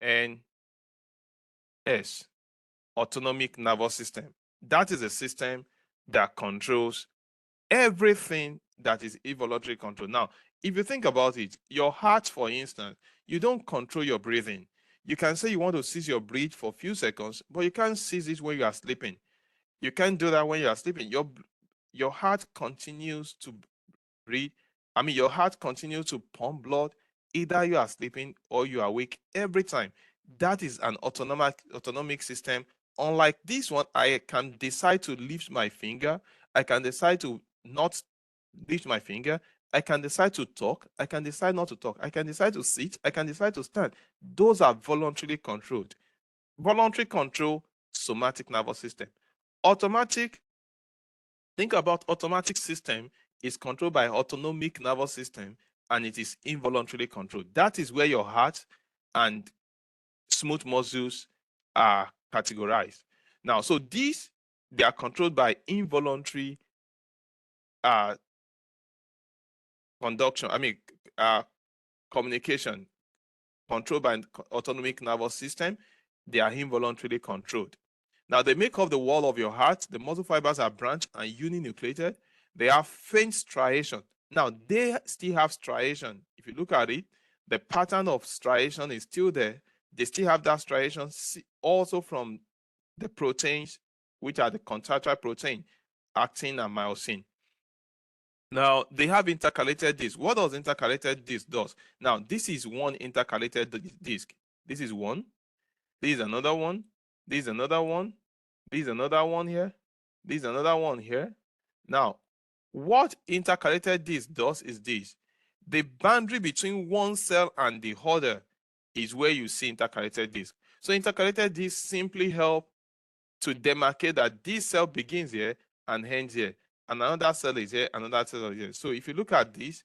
ANS, autonomic nervous system. That is a system that controls everything that is involuntary control. Now, if you think about it, your heart, for instance, you don't control your breathing. You can say you want to cease your breath for a few seconds, but you can't cease it when you are sleeping. You can't do that when you are sleeping. Your heart continues to breathe. I mean, your heart continues to pump blood. Either you are sleeping or you are awake every time. That is an autonomic system. Unlike this one, I can decide to lift my finger. I can decide to not lift my finger. I can decide to talk. I can decide not to talk. I can decide to sit. I can decide to stand. Those are voluntarily controlled. Voluntary control, somatic nervous system. Automatic, think about automatic system is controlled by autonomic nervous system, and it is involuntarily controlled. That is where your heart and smooth muscles are categorized. Now, so these, they are controlled by involuntary uh, conduction, communication, controlled by autonomic nervous system. They are involuntarily controlled. Now, they make up the wall of your heart. The muscle fibers are branched and uninucleated. They have faint striation. Now, they still have striation. If you look at it, the pattern of striation is still there. They still have that striation also from the proteins, which are the contractile protein, actin and myosin. Now, they have intercalated disc. What does intercalated disc does? Now, this is one intercalated disc. This is one. This is another one. This is another one. This is another one here. This is another one here. Now, what intercalated disc does is this. The boundary between one cell and the other is where you see intercalated disc. So intercalated disc simply help to demarcate that this cell begins here and ends here. And another cell is here, another cell is here. So if you look at this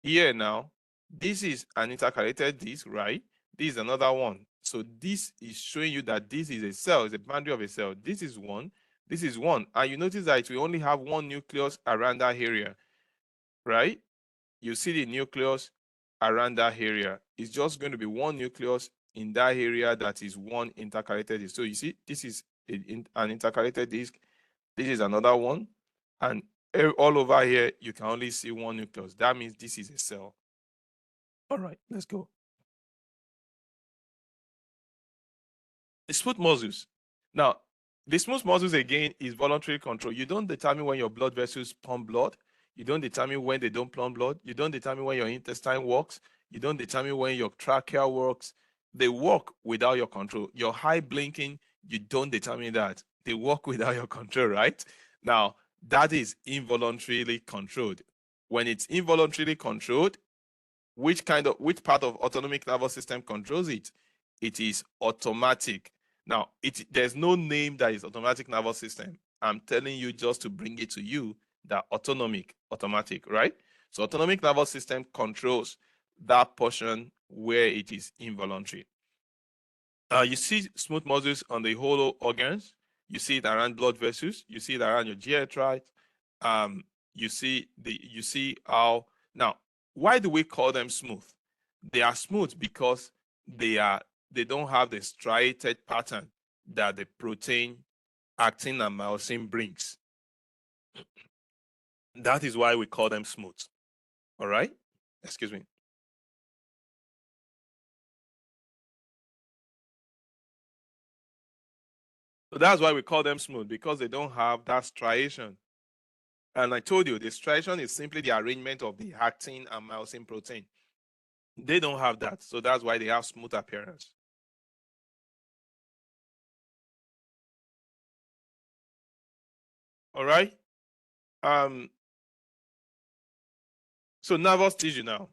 here now, this is an intercalated disc, right? This is another one. So this is showing you that this is a cell, it's a boundary of a cell. This is one, this is one. And you notice that we only have one nucleus around that area, right? You see the nucleus around that area. It's just going to be one nucleus in that area that is one intercalated disc. So you see, this is an intercalated disc. This is another one. And all over here, you can only see one nucleus. That means this is a cell. All right, let's go. The smooth muscles. Now, the smooth muscles again is voluntary control. You don't determine when your blood vessels pump blood. You don't determine when they don't pump blood. You don't determine when your intestine works. You don't determine when your trachea works. They work without your control. Your eye blinking, you don't determine that. They work without your control, right? Now, that is involuntarily controlled. When it's involuntarily controlled, which part of autonomic nervous system controls it? It is automatic. Now, there's no name that is automatic nervous system. I'm telling you just to bring it to you that automatic, right? So autonomic nervous system controls that portion where it is involuntary. You see smooth muscles on the whole organs. You see it around blood vessels. You see it around your GI tract. You see how now. Why do we call them smooth? They are smooth because they don't have the striated pattern that the protein, actin, and myosin brings. That is why we call them smooth. All right? Excuse me. So that's why we call them smooth, because they don't have that striation. And I told you, the striation is simply the arrangement of the actin and myosin protein. They don't have that, so that's why they have smooth appearance. All right? So nervous tissue now.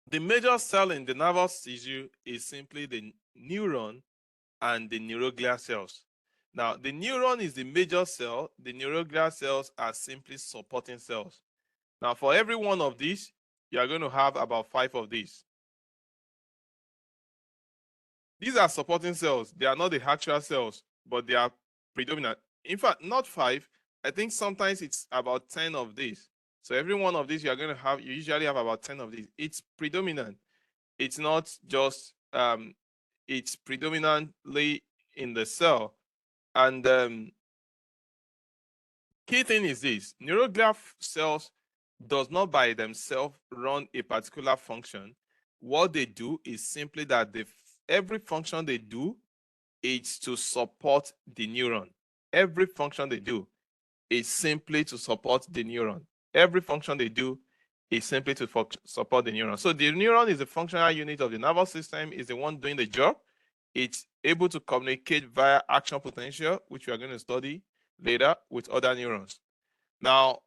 The major cell in the nervous tissue is simply the neuron and the neuroglial cells. Now, the neuron is the major cell. The neuroglial cells are simply supporting cells. Now, for every one of these, you are going to have about 5 of these. These are supporting cells. They are not the actual cells, but they are predominant. In fact, not 5. I think sometimes it's about 10 of these. So every one of these you usually have about 10 of these. It's predominant. It's not just, it's predominantly in the cell. And key thing is this: neuroglial cells does not by themselves run a particular function. what they do is simply that every function they do is to support the neuron. Every function they do is simply to support the neuron. Every function they do is simply to support the neuron. So the neuron is the functional unit of the nervous system, is the one doing the job. It's able to communicate via action potential, which we are going to study later, with other neurons. Now,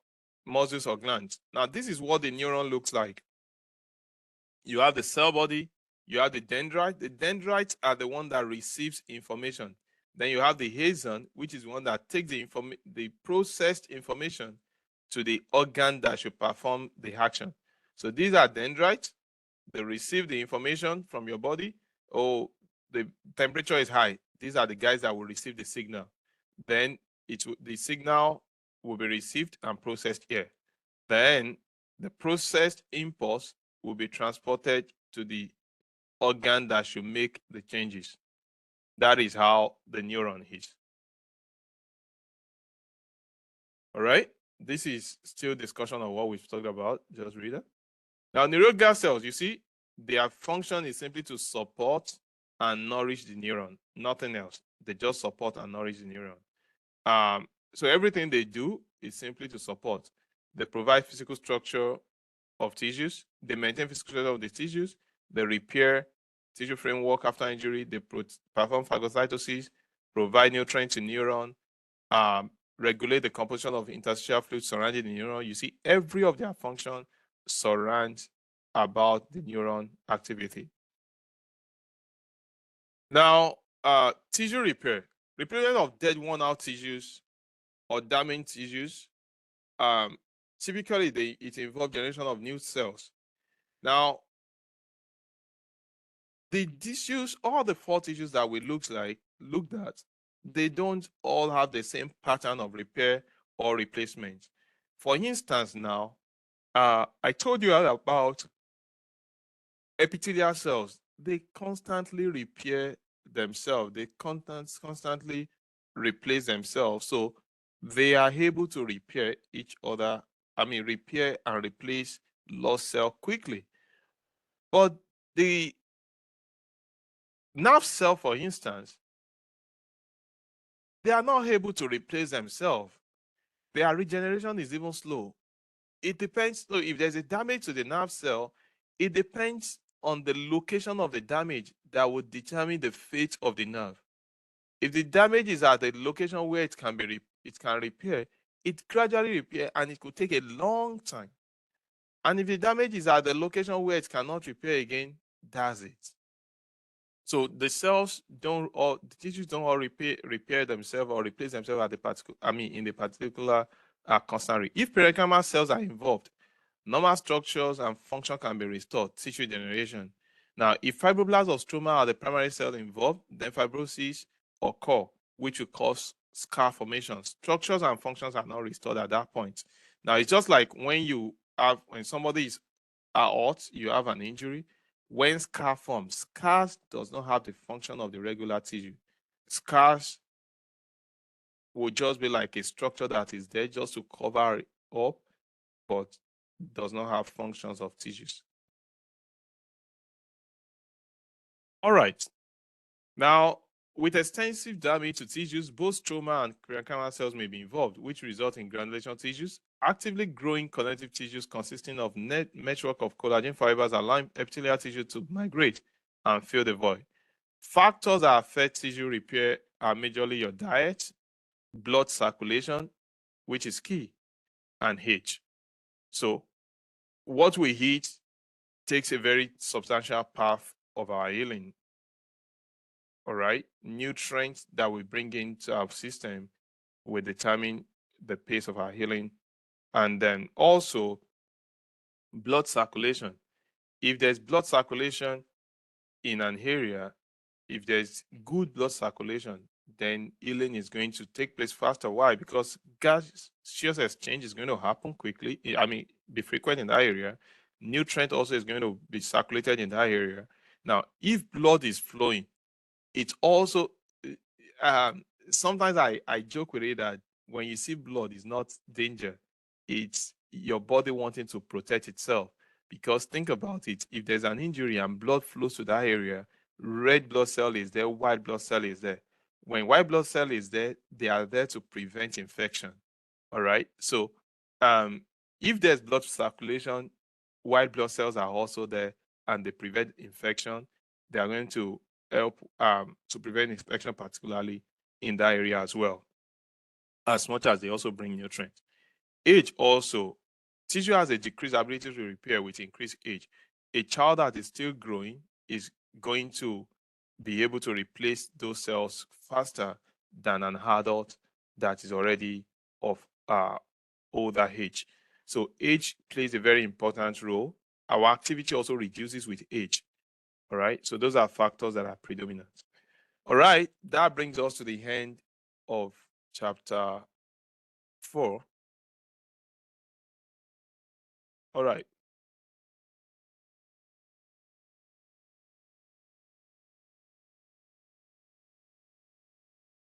muscles or glands. Now, this is what the neuron looks like. You have the cell body, you have the dendrite. The dendrites are the one that receives information. Then you have the axon, which is the one that takes the processed information to the organ that should perform the action. So these are dendrites. They receive the information from your body. Oh, the temperature is high. These are the guys that will receive the signal. Then the signal will be received and processed here. Then the processed impulse will be transported to the organ that should make the changes. That is how the neuron is. All right. This is still discussion of what we've talked about. Just read it. Now, neuronal cells, you see, their function is simply to support and nourish the neuron. Nothing else. They just support and nourish the neuron. So everything they do is simply to support. They provide physical structure of tissues. They maintain physical structure of the tissues. They repair tissue framework after injury. They perform phagocytosis, provide nutrients to neuron, regulate the composition of interstitial fluid surrounding the neuron. You see, every of their function surrounds about the neuron activity. Now, tissue repair. Replacement of dead, worn-out tissues or damaged tissues. Typically, it involves generation of new cells. Now, the tissues, all the 4 tissues that we looked at, they don't all have the same pattern of repair or replacement. For instance, now, I told you about epithelial cells. They constantly repair themselves. They constantly replace themselves. So they are able to repair each other. Repair and replace lost cell quickly. But the nerve cell, for instance, they are not able to replace themselves. Their regeneration is even slow. It depends. So if there's a damage to the nerve cell, it depends on the location of the damage that would determine the fate of the nerve. If the damage is at the location where it can repair, it gradually repair and it could take a long time. And if the damage is at the location where it cannot repair again, that's it. So the tissues don't all repair themselves or replace themselves at the particular, in the particular constant rate. If parenchymal cells are involved, normal structures and function can be restored, tissue generation. Now, if fibroblasts or stroma are the primary cell involved, then fibrosis occur, which will cause scar formation. Structures and functions are not restored at that point. Now, it's just like when somebody is hurt, you have an injury. When scar forms, scars does not have the function of the regular tissue. Scars will just be like a structure that is there just to cover it up, but does not have functions of tissues. All right. Now, with extensive damage to tissues, both stroma and parenchymal cells may be involved, which result in granulation tissues. Actively growing connective tissues consisting of network of collagen fibers allow epithelial tissue to migrate and fill the void. Factors that affect tissue repair are majorly your diet, blood circulation, which is key, and age. So what we eat takes a very substantial part of our healing. All right, nutrients that we bring into our system will determine the pace of our healing. And then also blood circulation. If there's blood circulation in an area, if there's good blood circulation, then healing is going to take place faster. Why? Because gaseous exchange is going to happen quickly. Be frequent in that area. Nutrient also is going to be circulated in that area. Now, if blood is flowing, it also sometimes I joke with it that when you see blood, it's not danger. It's your body wanting to protect itself. Because think about it, if there's an injury and blood flows to that area, red blood cell is there, white blood cell is there. When white blood cell is there, they are there to prevent infection. All right. So if there's blood circulation, white blood cells are also there and they prevent infection. They are going to help to prevent infection, particularly in that area as well, as much as they also bring nutrients. Age also, tissue has a decreased ability to repair with increased age. A child that is still growing is going to be able to replace those cells faster than an adult that is already of older age. So age plays a very important role. Our activity also reduces with age. All right. So those are factors that are predominant. All right. That brings us to the end of chapter 4. All right.